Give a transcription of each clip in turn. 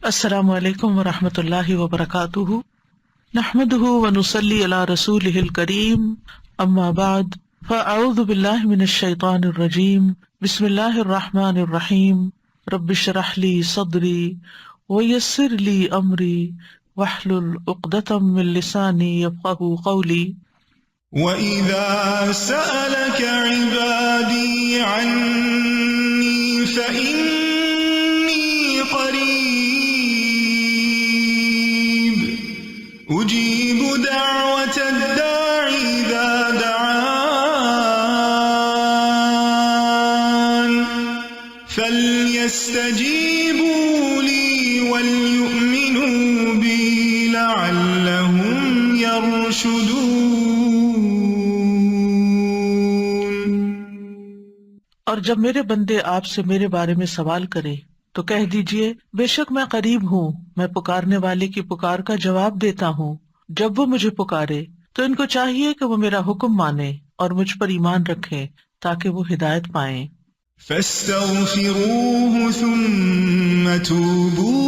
السلام علیکم ورحمۃ اللہ وبرکاتہ، نحمده ونصلی علی رسولہ الکریم، اما بعد فاعوذ باللہ من الشیطان الرجیم، بسم اللہ الرحمن الرحیم، رب اشرح لی صدری ویسر لی امری واحلل عقدۃ من لسانی یفقہوا قولی۔ وَإِذَا سَأَلَكَ عِبَادِي عَنِّي فَإِنِّي قَرِيبٌ أُجِيبُ دَعْوَةَ الدَّاعِ إِذَا دَعَانِ فَلْيَسْتَجِيبُوا لِي وَلْيُؤْمِنُوا بِي لَعَلَّهُمْ يَرْشُدُونَ۔ اور جب میرے بندے آپ سے میرے بارے میں سوال کریں تو کہہ دیجئے، بے شک میں قریب ہوں، میں پکارنے والے کی پکار کا جواب دیتا ہوں۔ جب وہ مجھے پکارے تو ان کو چاہیے کہ وہ میرا حکم مانیں اور مجھ پر ایمان رکھیں تاکہ وہ ہدایت پائیں۔ فاستغفروه ثم توبوا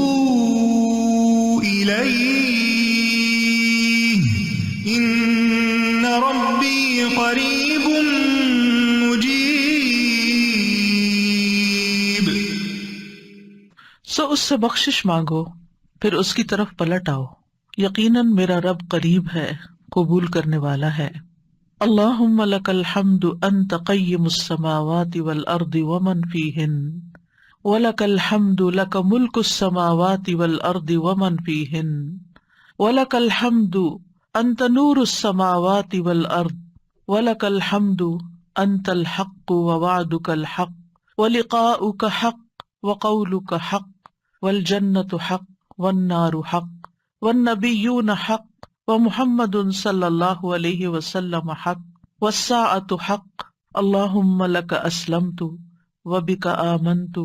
إليه إن ربي قريب مجيب۔ سو اس سے بخشش مانگو، پھر اس کی طرف پلٹ آؤ، یقیناً میرا رب قریب ہے، قبول کرنے والا ہے۔ اللہم لک الحمد انت قیم السماوات والارض ومن فیہن، ولک الحمد لک ملک السماوات والارض ومن فیہن، ولک الحمد انت نور السماوات والارض، ولک الحمد انت الحق ووعدک الحق ولقاؤک حق وقولک حق والجنۃ حق والنار حق والنبیون حق ومحمد صلی اللہ علیہ وسلم حق والساعۃ حق۔ اللہم لک اسلمت وبک آمنت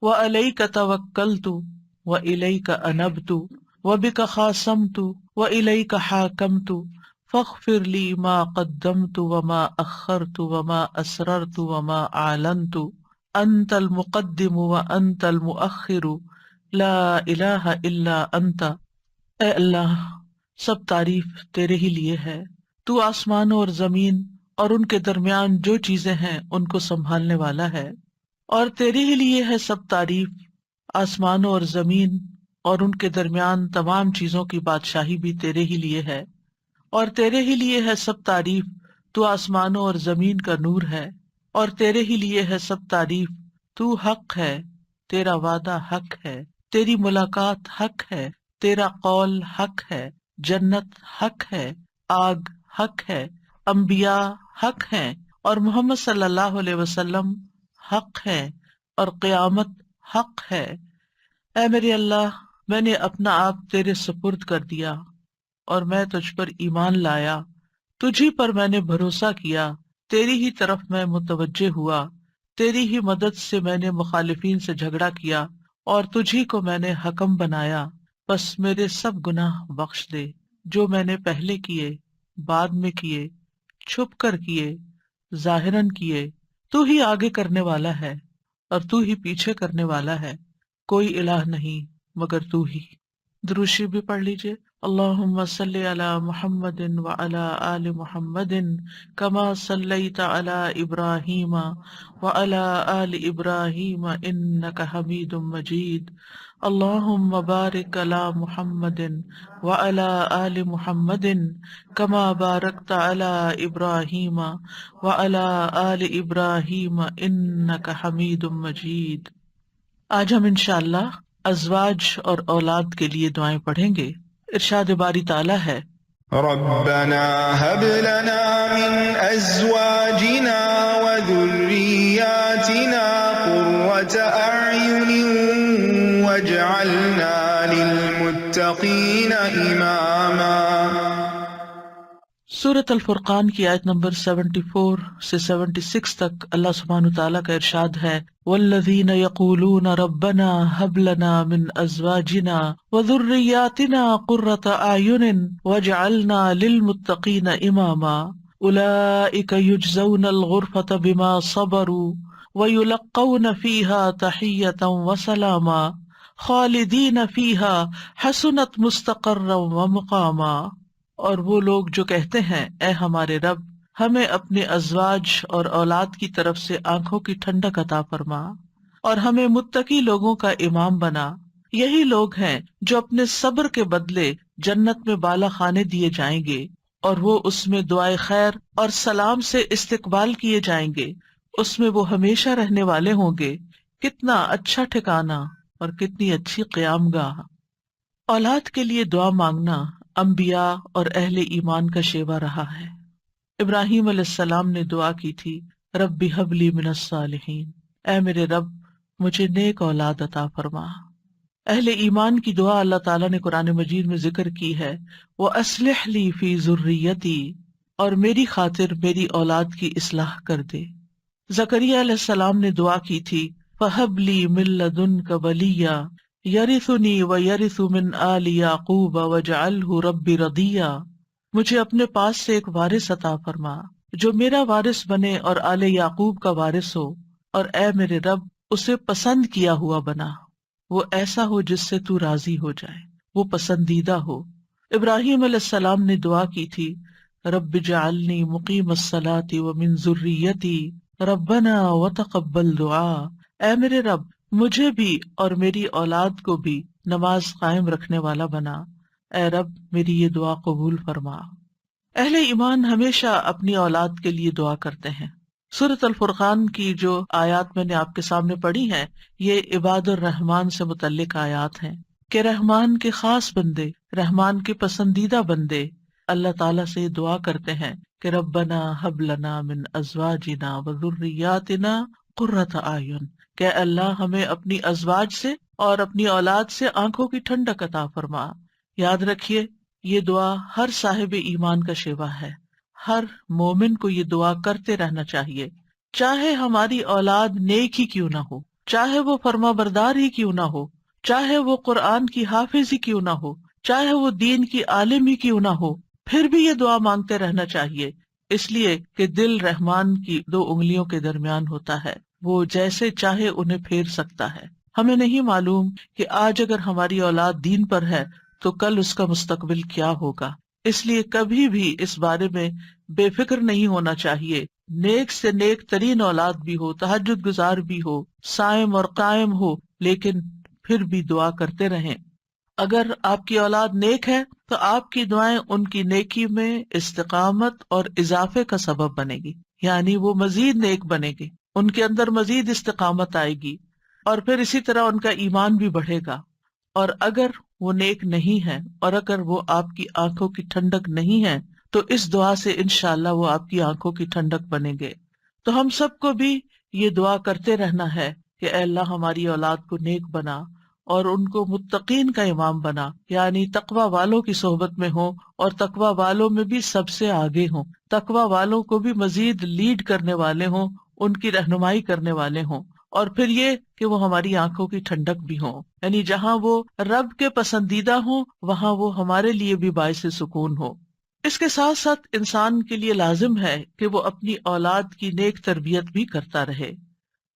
وعلیک توکلت والیک انبت وبک خاصمت والیک حاکمت فاغفر لی ما قدمت وما اخرت وما اسررت وما اعلنت انت المقدم وانت المؤخر لا الہ الا انت۔ اے اللہ، سب تعریف تیرے ہی لیے ہے، تو آسمانوں اور زمین اور ان کے درمیان جو چیزیں ہیں ان کو سنبھالنے والا ہے، اور تیرے ہی لیے ہے سب تعریف، آسمانوں اور زمین اور ان کے درمیان تمام چیزوں کی بادشاہی بھی تیرے ہی لیے ہے، اور تیرے ہی لیے ہے سب تعریف، تو آسمانوں اور زمین کا نور ہے، اور تیرے ہی لیے ہے سب تعریف، تو حق ہے، تیرا وعدہ حق ہے، تیری ملاقات حق ہے، تیرا قول حق ہے، جنت حق ہے، آگ حق ہے، انبیاء حق ہیں، اور محمد صلی اللہ علیہ وسلم حق ہے، اور قیامت حق ہے۔ اے میرے اللہ، میں نے اپنا آپ تیرے سپرد کر دیا اور میں تجھ پر ایمان لایا، تجھی پر میں نے بھروسہ کیا، تیری ہی طرف میں متوجہ ہوا، تیری ہی مدد سے میں نے مخالفین سے جھگڑا کیا اور تجھی کو میں نے حکم بنایا، بس میرے سب گناہ بخش دے جو میں نے پہلے کیے، بعد میں کیے، چھپ کر کیے، ظاہراً کیے۔ تو ہی آگے کرنے والا ہے اور تو ہی پیچھے کرنے والا ہے، کوئی الہ نہیں مگر تو ہی۔ دروشی بھی پڑھ لیجئے۔ اللہم صلی علی محمد وعلی آل محمد کما صلیت علی ابراہیم وعلی آل ابراہیم انک حمید مجید۔ اللہم بارک علی محمد وعلی آل محمد کما بارکت علی ابراہیم وعلی آل ابراہیم انک حمید مجید۔ آج ہم انشاءاللہ ازواج اور اولاد کے لیے دعائیں پڑھیں گے۔ ارشاد باری تعالیٰ ہے، ربنا هب لنا من ازواجنا وذرياتنا قرة اعين واجعلنا للمتقين اماما۔ سورۃ الفرقان کی آیت نمبر 74 سے 76 تک اللہ سبحانہ تعالیٰ کا ارشاد ہے، والذین یقولون ربنا هب لنا من ازواجنا وذریاتنا قرۃ اعین واجعلنا للمتقین اماما اولئک یجزون الغرفۃ بما صبروا ویلقون فیہا تحیۃ وسلاما خالدین فیہا حسنت مستقرا ومقاما، اور وہ لوگ جو کہتے ہیں اے ہمارے رب ہمیں اپنے ازواج اور اولاد کی طرف سے آنکھوں کی ٹھنڈک عطا فرما اور ہمیں متقی لوگوں کا امام بنا، یہی لوگ ہیں جو اپنے صبر کے بدلے جنت میں بالا خانے دیے جائیں گے اور وہ اس میں دعائے خیر اور سلام سے استقبال کیے جائیں گے، اس میں وہ ہمیشہ رہنے والے ہوں گے۔ کتنا اچھا ٹھکانہ اور کتنی اچھی قیام گاہ۔ اولاد کے لیے دعا مانگنا انبیاء اور اہل ایمان کا شیوا رہا ہے۔ ابراہیم علیہ السلام نے دعا کی تھی، رب ہب لی من الصالحین، اے میرے رب مجھے نیک اولاد عطا فرما۔ اہل ایمان کی دعا اللہ تعالیٰ نے قرآن مجید میں ذکر کی ہے، وَأَصْلِحْ لِي فِي ذُرِّيَّتِي، اور میری خاطر میری اولاد کی اصلاح کر دے۔ زکریا علیہ السلام نے دعا کی تھی، فَهَبْ لِي مِن لَّدُنْكَ وَلِيًّا يَرِثُنِي وَيَرِثُ مِنْ آلِ يَعْقُوبَ وَاجْعَلْهُ رَبِّ رَضِيًّا، مجھے اپنے پاس سے ایک وارث عطا فرما جو میرا وارث بنے اور آل یعقوب کا وارث ہو، اور اے میرے رب اسے پسند کیا ہوا بنا، وہ ایسا ہو جس سے تو راضی ہو جائے، وہ پسندیدہ ہو۔ ابراہیم علیہ السلام نے دعا کی تھی، رب اجعلنی مقیم الصلاۃ ومن ذریتی ربنا وتقبل دعا، اے میرے رب مجھے بھی اور میری اولاد کو بھی نماز قائم رکھنے والا بنا، اے رب میری یہ دعا قبول فرما۔ اہل ایمان ہمیشہ اپنی اولاد کے لیے دعا کرتے ہیں۔ سورۃ الفرقان کی جو آیات میں نے آپ کے سامنے پڑھی ہیں، یہ عباد الرحمن سے متعلق آیات ہیں کہ رحمان کے خاص بندے، رحمان کے پسندیدہ بندے اللہ تعالیٰ سے دعا کرتے ہیں کہ ربنا ہب لنا من ازواجنا وذریاتنا قرۃ اعین، کہ اللہ ہمیں اپنی ازواج سے اور اپنی اولاد سے آنکھوں کی ٹھنڈک عطا فرما۔ یاد رکھیے یہ دعا ہر صاحب ایمان کا شیوا ہے، ہر مومن کو یہ دعا کرتے رہنا چاہیے، چاہے ہماری اولاد نیک ہی کیوں نہ ہو، چاہے وہ فرما بردار ہی کیوں نہ ہو، چاہے وہ قرآن کی حافظ ہی کیوں نہ ہو، چاہے وہ دین کی عالم ہی کیوں نہ ہو، پھر بھی یہ دعا مانگتے رہنا چاہیے، اس لیے کہ دل رحمان کی دو انگلیوں کے درمیان ہوتا ہے، وہ جیسے چاہے انہیں پھیر سکتا ہے۔ ہمیں نہیں معلوم کہ آج اگر ہماری اولاد دین پر ہے تو کل اس کا مستقبل کیا ہوگا، اس لیے کبھی بھی اس بارے میں بے فکر نہیں ہونا چاہیے۔ نیک سے نیک ترین اولاد بھی ہو، تہجد گزار بھی ہو، صائم اور قائم ہو، لیکن پھر بھی دعا کرتے رہیں۔ اگر آپ کی اولاد نیک ہے تو آپ کی دعائیں ان کی نیکی میں استقامت اور اضافے کا سبب بنے گی، یعنی وہ مزید نیک بنے گی، ان کے اندر مزید استقامت آئے گی، اور پھر اسی طرح ان کا ایمان بھی بڑھے گا۔ اور اگر وہ نیک نہیں ہے اور اگر وہ آپ کی آنکھوں کی ٹھنڈک نہیں ہے تو اس دعا سے انشاءاللہ وہ آپ کی آنکھوں کی ٹھنڈک بنیں گے۔ تو ہم سب کو بھی یہ دعا کرتے رہنا ہے کہ اے اللہ ہماری اولاد کو نیک بنا اور ان کو متقین کا امام بنا، یعنی تقوی والوں کی صحبت میں ہوں اور تقوی والوں میں بھی سب سے آگے ہوں، تقوی والوں کو بھی مزید لیڈ کرنے والے ہوں، ان کی رہنمائی کرنے والے ہوں، اور پھر یہ کہ وہ ہماری آنکھوں کی ٹھنڈک بھی ہوں، یعنی جہاں وہ رب کے پسندیدہ ہوں وہاں وہ ہمارے لیے بھی باعث سکون ہو۔ اس کے ساتھ ساتھ انسان کے لیے لازم ہے کہ وہ اپنی اولاد کی نیک تربیت بھی کرتا رہے،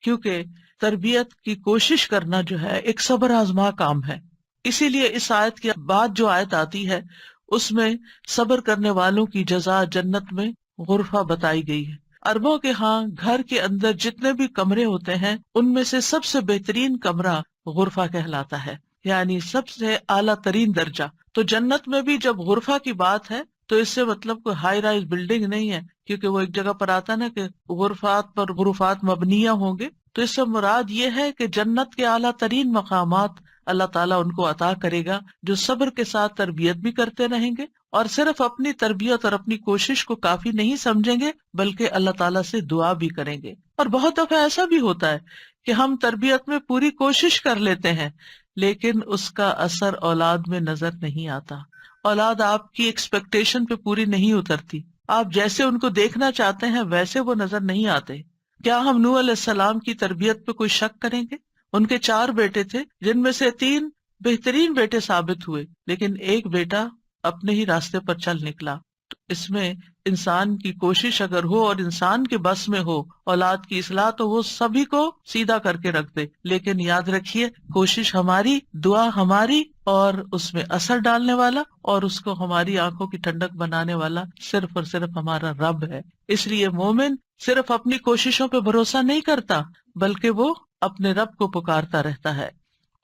کیونکہ تربیت کی کوشش کرنا جو ہے ایک صبر آزما کام ہے۔ اسی لیے اس آیت کے بعد جو آیت آتی ہے اس میں صبر کرنے والوں کی جزا جنت میں غرفہ بتائی گئی ہے۔ عربوں کے ہاں گھر کے اندر جتنے بھی کمرے ہوتے ہیں ان میں سے سب سے بہترین کمرہ غرفہ کہلاتا ہے، یعنی سب سے اعلیٰ ترین درجہ۔ تو جنت میں بھی جب غرفہ کی بات ہے تو اس سے مطلب کوئی ہائی رائز بلڈنگ نہیں ہے، کیونکہ وہ ایک جگہ پر آتا نا کہ غرفات پر غرفات مبنیہ ہوں گے، تو اس سے مراد یہ ہے کہ جنت کے اعلیٰ ترین مقامات اللہ تعالیٰ ان کو عطا کرے گا جو صبر کے ساتھ تربیت بھی کرتے رہیں گے اور صرف اپنی تربیت اور اپنی کوشش کو کافی نہیں سمجھیں گے بلکہ اللہ تعالیٰ سے دعا بھی کریں گے۔ اور بہت دفعہ ایسا بھی ہوتا ہے کہ ہم تربیت میں پوری کوشش کر لیتے ہیں لیکن اس کا اثر اولاد میں نظر نہیں آتا، اولاد آپ کی ایکسپیکٹیشن پہ پوری نہیں اترتی، آپ جیسے ان کو دیکھنا چاہتے ہیں ویسے وہ نظر نہیں آتے۔ کیا ہم نوح علیہ السلام کی تربیت پہ کوئی شک کریں گے؟ ان کے 4 بیٹے تھے جن میں سے 3 بہترین بیٹے ثابت ہوئے، لیکن ایک بیٹا اپنے ہی راستے پر چل نکلا۔ تو اس میں انسان کی کوشش اگر ہو اور انسان کے بس میں ہو اولاد کی اصلاح تو وہ سبھی کو سیدھا کر کے رکھ دے، لیکن یاد رکھیے کوشش ہماری، دعا ہماری، اور اس میں اثر ڈالنے والا اور اس کو ہماری آنکھوں کی ٹھنڈک بنانے والا صرف اور صرف ہمارا رب ہے۔ اس لیے مومن صرف اپنی کوششوں پہ بھروسہ نہیں کرتا بلکہ وہ اپنے رب کو پکارتا رہتا ہے۔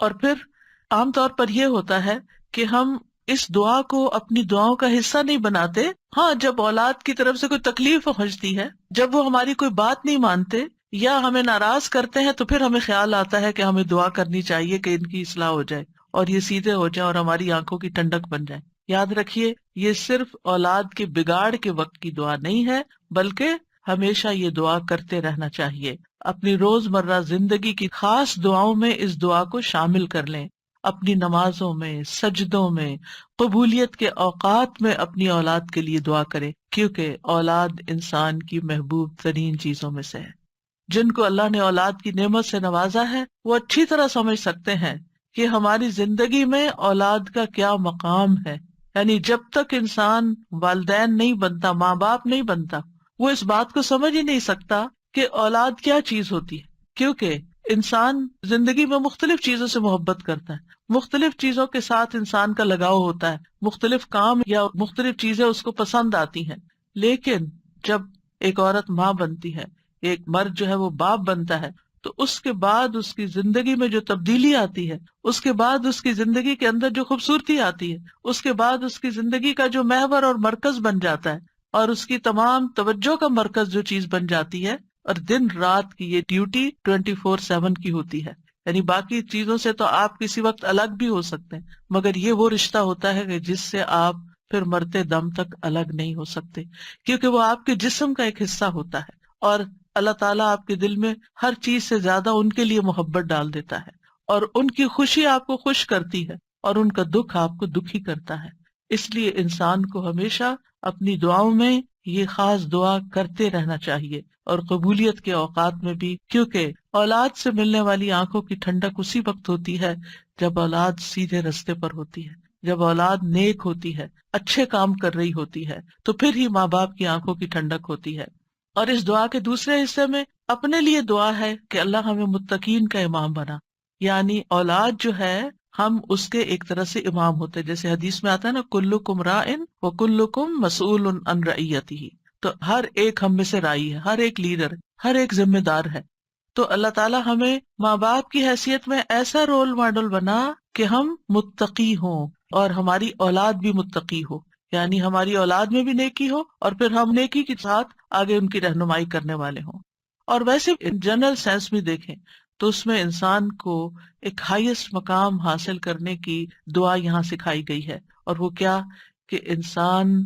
اور پھر عام طور پر یہ ہوتا ہے کہ ہم اس دعا کو اپنی دعاؤں کا حصہ نہیں بناتے۔ ہاں، جب اولاد کی طرف سے کوئی تکلیف پہنچتی ہے، جب وہ ہماری کوئی بات نہیں مانتے یا ہمیں ناراض کرتے ہیں، تو پھر ہمیں خیال آتا ہے کہ ہمیں دعا کرنی چاہیے کہ ان کی اصلاح ہو جائے اور یہ سیدھے ہو جائیں اور ہماری آنکھوں کی ٹھنڈک بن جائے۔ یاد رکھیے یہ صرف اولاد کے بگاڑ کے وقت کی دعا نہیں ہے بلکہ ہمیشہ یہ دعا کرتے رہنا چاہیے۔ اپنی روزمرہ زندگی کی خاص دعاؤں میں اس دعا کو شامل کر لیں، اپنی نمازوں میں، سجدوں میں، قبولیت کے اوقات میں اپنی اولاد کے لیے دعا کریں، کیونکہ اولاد انسان کی محبوب ترین چیزوں میں سے ہے۔ جن کو اللہ نے اولاد کی نعمت سے نوازا ہے وہ اچھی طرح سمجھ سکتے ہیں کہ ہماری زندگی میں اولاد کا کیا مقام ہے۔ یعنی جب تک انسان والدین نہیں بنتا، ماں باپ نہیں بنتا، وہ اس بات کو سمجھ ہی نہیں سکتا کہ اولاد کیا چیز ہوتی ہے، کیونکہ انسان زندگی میں مختلف چیزوں سے محبت کرتا ہے، مختلف چیزوں کے ساتھ انسان کا لگاؤ ہوتا ہے، مختلف کام یا مختلف چیزیں اس کو پسند آتی ہیں، لیکن جب ایک عورت ماں بنتی ہے، ایک مرد جو ہے وہ باپ بنتا ہے، تو اس کے بعد اس کی زندگی میں جو تبدیلی آتی ہے، اس کے بعد اس کی زندگی کے اندر جو خوبصورتی آتی ہے، اس کے بعد اس کی زندگی کا جو محور اور مرکز بن جاتا ہے اور اس کی تمام توجہ کا مرکز جو چیز بن جاتی ہے، اور دن رات کی یہ ڈیوٹی 24/7 کی ہوتی ہے۔ یعنی باقی چیزوں سے تو آپ کسی وقت الگ بھی ہو سکتے ہیں، مگر یہ وہ رشتہ ہوتا ہے کہ جس سے آپ پھر مرتے دم تک الگ نہیں ہو سکتے، کیونکہ وہ آپ کے جسم کا ایک حصہ ہوتا ہے، اور اللہ تعالیٰ آپ کے دل میں ہر چیز سے زیادہ ان کے لیے محبت ڈال دیتا ہے، اور ان کی خوشی آپ کو خوش کرتی ہے اور ان کا دکھ آپ کو دکھی کرتا ہے۔ اس لیے انسان کو ہمیشہ اپنی دعاؤں میں یہ خاص دعا کرتے رہنا چاہیے، اور قبولیت کے اوقات میں بھی، کیونکہ اولاد سے ملنے والی آنکھوں کی ٹھنڈک اسی وقت ہوتی ہے جب اولاد سیدھے رستے پر ہوتی ہے، جب اولاد نیک ہوتی ہے، اچھے کام کر رہی ہوتی ہے، تو پھر ہی ماں باپ کی آنکھوں کی ٹھنڈک ہوتی ہے۔ اور اس دعا کے دوسرے حصے میں اپنے لیے دعا ہے کہ اللہ ہمیں متقین کا امام بنا، یعنی اولاد جو ہے ہم اس کے ایک طرح سے امام ہوتے ہیں، جیسے حدیث میں آتا ہے نا، کلکم راعٍ وکلکم مسئول عن رعیتہ، تو ہر ایک ہم میں سے رائی ہے، ہر ایک لیڈر، ہر ایک ذمہ دار ہے۔ تو اللہ تعالیٰ ہمیں ماں باپ کی حیثیت میں ایسا رول ماڈل بنا کہ ہم متقی ہوں اور ہماری اولاد بھی متقی ہو، یعنی ہماری اولاد میں بھی نیکی ہو اور پھر ہم نیکی کے ساتھ آگے ان کی رہنمائی کرنے والے ہوں۔ اور ویسے جنرل سینس بھی دیکھیں تو اس میں انسان کو ایک ہائیسٹ مقام حاصل کرنے کی دعا یہاں سکھائی گئی ہے، اور وہ کیا کہ انسان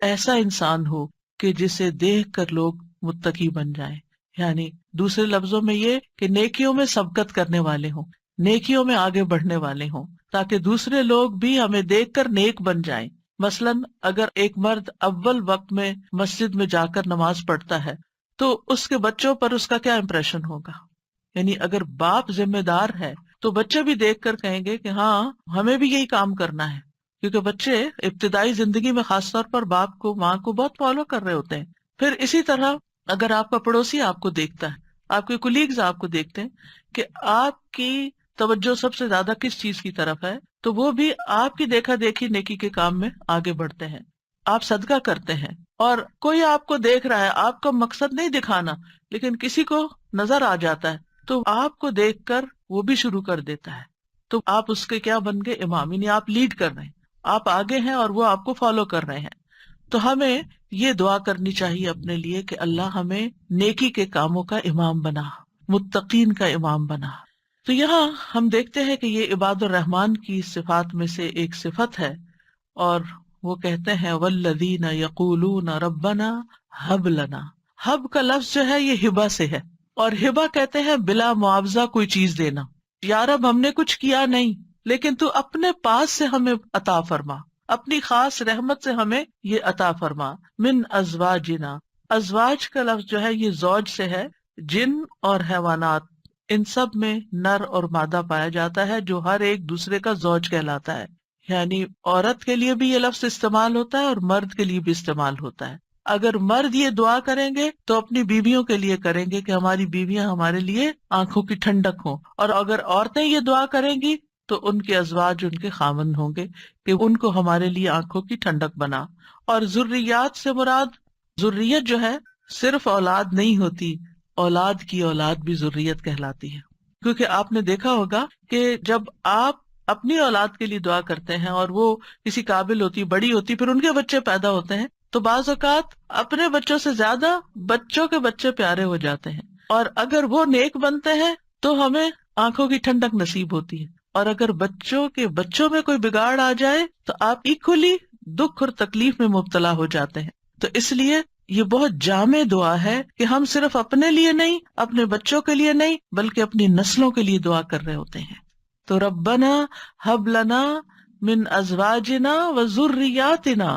ایسا انسان ہو کہ جسے دیکھ کر لوگ متقی بن جائیں، یعنی دوسرے لفظوں میں یہ کہ نیکیوں میں سبقت کرنے والے ہوں، نیکیوں میں آگے بڑھنے والے ہوں، تاکہ دوسرے لوگ بھی ہمیں دیکھ کر نیک بن جائیں۔ مثلاً اگر ایک مرد اول وقت میں مسجد میں جا کر نماز پڑھتا ہے تو اس کے بچوں پر اس کا کیا امپریشن ہوگا؟ یعنی اگر باپ ذمہ دار ہے تو بچے بھی دیکھ کر کہیں گے کہ ہاں ہمیں بھی یہی کام کرنا ہے، کیونکہ بچے ابتدائی زندگی میں خاص طور پر باپ کو، ماں کو بہت فالو کر رہے ہوتے ہیں۔ پھر اسی طرح اگر آپ کا پڑوسی آپ کو دیکھتا ہے، آپ کے کولیگز آپ کو دیکھتے ہیں کہ آپ کی توجہ سب سے زیادہ کس چیز کی طرف ہے، تو وہ بھی آپ کی دیکھا دیکھی نیکی کے کام میں آگے بڑھتے ہیں۔ آپ صدقہ کرتے ہیں اور کوئی آپ کو دیکھ رہا ہے، آپ کا مقصد نہیں دکھانا، لیکن کسی کو نظر آ جاتا ہے تو آپ کو دیکھ کر وہ بھی شروع کر دیتا ہے، تو آپ اس کے کیا بن گئے؟ امام، یعنی آپ لیڈ کر رہے ہیں، آپ آگے ہیں اور وہ آپ کو فالو کر رہے ہیں۔ تو ہمیں یہ دعا کرنی چاہیے اپنے لیے کہ اللہ ہمیں نیکی کے کاموں کا امام بنا، متقین کا امام بنا۔ تو یہاں ہم دیکھتے ہیں کہ یہ عباد الرحمن کی صفات میں سے ایک صفت ہے، اور وہ کہتے ہیں والذین یقولون ربنا ہب لنا۔ ہب کا لفظ جو ہے یہ ہبہ سے ہے، اور ہبہ کہتے ہیں بلا معاوضہ کوئی چیز دینا۔ یا رب ہم نے کچھ کیا نہیں، لیکن تو اپنے پاس سے ہمیں عطا فرما، اپنی خاص رحمت سے ہمیں یہ عطا فرما۔ من ازواجنا، ازواج کا لفظ جو ہے یہ زوج سے ہے، جن اور حیوانات ان سب میں نر اور مادہ پایا جاتا ہے جو ہر ایک دوسرے کا زوج کہلاتا ہے، یعنی عورت کے لیے بھی یہ لفظ استعمال ہوتا ہے اور مرد کے لیے بھی استعمال ہوتا ہے. اگر مرد یہ دعا کریں گے تو اپنی بیویوں کے لیے کریں گے کہ ہماری بیویاں ہمارے لیے آنکھوں کی ٹھنڈک ہوں، اور اگر عورتیں یہ دعا کریں گی تو ان کے ازواج ان کے خاوند ہوں گے کہ ان کو ہمارے لیے آنکھوں کی ٹھنڈک بنا. اور ذریات سے مراد، ذریت جو ہے صرف اولاد نہیں ہوتی، اولاد کی اولاد بھی ذریت کہلاتی ہے. کیونکہ آپ نے دیکھا ہوگا کہ جب آپ اپنی اولاد کے لیے دعا کرتے ہیں اور وہ کسی قابل ہوتی، بڑی ہوتی، پھر ان کے بچے پیدا ہوتے ہیں، تو بعض اوقات اپنے بچوں سے زیادہ بچوں کے بچے پیارے ہو جاتے ہیں، اور اگر وہ نیک بنتے ہیں تو ہمیں آنکھوں کی ٹھنڈک نصیب ہوتی ہے، اور اگر بچوں کے بچوں میں کوئی بگاڑ آ جائے تو آپ ایکولی دکھ اور تکلیف میں مبتلا ہو جاتے ہیں. تو اس لیے یہ بہت جامع دعا ہے کہ ہم صرف اپنے لیے نہیں، اپنے بچوں کے لیے نہیں، بلکہ اپنی نسلوں کے لیے دعا کر رہے ہوتے ہیں. تو ربنا ہب لنا من ازواجنا و ذریاتنا،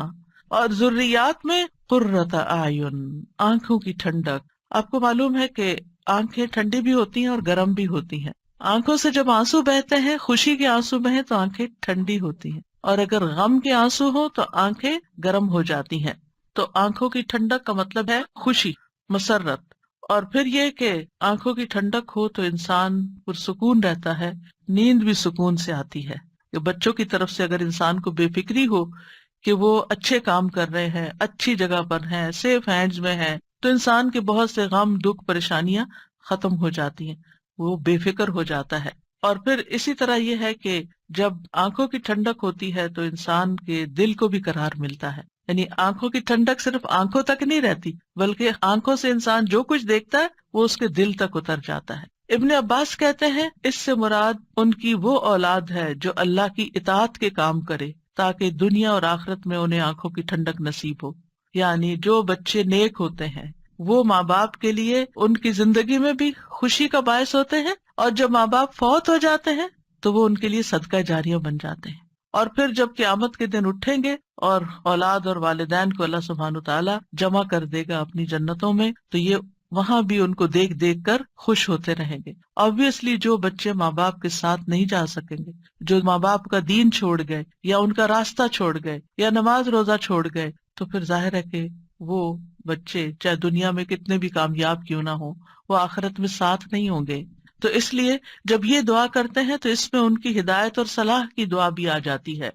اور ذریات میں قرۃ اعین، آنکھوں کی ٹھنڈک. آپ کو معلوم ہے کہ آنکھیں ٹھنڈی بھی ہوتی ہیں اور گرم بھی ہوتی ہیں. آنکھوں سے جب آنسو بہتے ہیں، خوشی کے آنسو بہیں تو آنکھیں ٹھنڈی ہوتی ہیں، اور اگر غم کے آنسو ہو تو آنکھیں گرم ہو جاتی ہیں. تو آنکھوں کی ٹھنڈک کا مطلب ہے خوشی، مسرت. اور پھر یہ کہ آنکھوں کی ٹھنڈک ہو تو انسان پرسکون رہتا ہے، نیند بھی سکون سے آتی ہے. کہ بچوں کی طرف سے اگر انسان کو بے فکری ہو کہ وہ اچھے کام کر رہے ہیں، اچھی جگہ پر ہیں، سیف ہینڈز میں ہیں، تو انسان کے بہت سے غم، دکھ، پریشانیاں ختم ہو جاتی ہیں، وہ بے فکر ہو جاتا ہے. اور پھر اسی طرح یہ ہے کہ جب آنکھوں کی ٹھنڈک ہوتی ہے تو انسان کے دل کو بھی قرار ملتا ہے. یعنی آنکھوں کی ٹھنڈک صرف آنکھوں تک نہیں رہتی، بلکہ آنکھوں سے انسان جو کچھ دیکھتا ہے وہ اس کے دل تک اتر جاتا ہے. ابن عباس کہتے ہیں اس سے مراد ان کی وہ اولاد ہے جو اللہ کی اطاعت کے کام کرے تاکہ دنیا اور آخرت میں انہیں آنکھوں کی ٹھنڈک نصیب ہو. یعنی جو بچے نیک ہوتے ہیں وہ ماں باپ کے لیے ان کی زندگی میں بھی خوشی کا باعث ہوتے ہیں، اور جب ماں باپ فوت ہو جاتے ہیں تو وہ ان کے لیے صدقہ جاریہ بن جاتے ہیں. اور پھر جب قیامت کے دن اٹھیں گے اور اولاد اور والدین کو اللہ سبحانہ وتعالیٰ جمع کر دے گا اپنی جنتوں میں، تو یہ وہاں بھی ان کو دیکھ دیکھ کر خوش ہوتے رہیں گے. آبویسلی جو بچے ماں باپ کے ساتھ نہیں جا سکیں گے، جو ماں باپ کا دین چھوڑ گئے یا ان کا راستہ چھوڑ گئے یا نماز روزہ چھوڑ گئے، تو پھر ظاہر ہے کہ وہ بچے چاہے دنیا میں کتنے بھی کامیاب کیوں نہ ہوں، وہ آخرت میں ساتھ نہیں ہوں گے. تو اس لیے جب یہ دعا کرتے ہیں تو اس میں ان کی ہدایت اور صلاح کی دعا بھی آ جاتی ہے.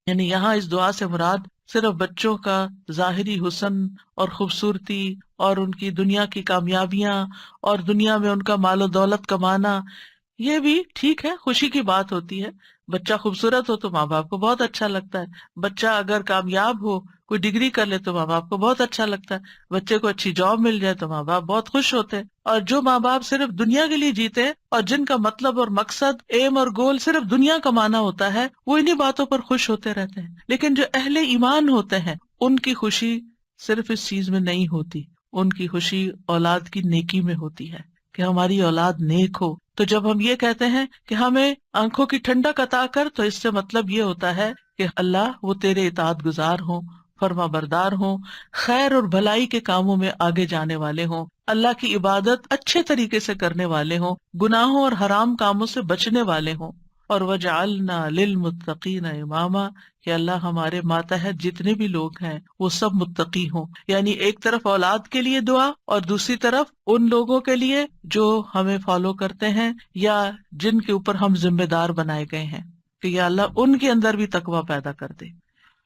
یعنی یہاں اس دعا سے مراد صرف بچوں کا ظاہری حسن اور خوبصورتی اور ان کی دنیا کی کامیابیاں اور دنیا میں ان کا مال و دولت کمانا، یہ بھی ٹھیک ہے، خوشی کی بات ہوتی ہے. بچہ خوبصورت ہو تو ماں باپ کو بہت اچھا لگتا ہے، بچہ اگر کامیاب ہو، کوئی ڈگری کر لے تو ماں باپ کو بہت اچھا لگتا ہے، بچے کو اچھی جاب مل جائے تو ماں باپ بہت خوش ہوتے ہیں. اور جو ماں باپ صرف دنیا کے لیے جیتے ہیں اور جن کا مطلب اور مقصد، ایم اور گول صرف دنیا کمانا ہوتا ہے، وہ انہی باتوں پر خوش ہوتے رہتے ہیں. لیکن جو اہل ایمان ہوتے ہیں ان کی خوشی صرف اس چیز میں نہیں ہوتی، ان کی خوشی اولاد کی نیکی میں ہوتی ہے کہ ہماری اولاد نیک ہو. تو جب ہم یہ کہتے ہیں کہ ہمیں آنکھوں کی ٹھنڈک عطا کر، تو اس سے مطلب یہ ہوتا ہے کہ اللہ وہ تیرے اطاعت گزار ہوں، فرما بردار ہوں، خیر اور بھلائی کے کاموں میں آگے جانے والے ہوں، اللہ کی عبادت اچھے طریقے سے کرنے والے ہوں، گناہوں اور حرام کاموں سے بچنے والے ہوں. اور وجعلنا للمتقین اماما، کہ اللہ ہمارے ماتحت جتنے بھی لوگ ہیں وہ سب متقی ہوں. یعنی ایک طرف اولاد کے لیے دعا اور دوسری طرف ان لوگوں کے لیے جو ہمیں فالو کرتے ہیں یا جن کے اوپر ہم ذمہ دار بنائے گئے ہیں، کہ یا اللہ ان کے اندر بھی تقویٰ پیدا کر دے.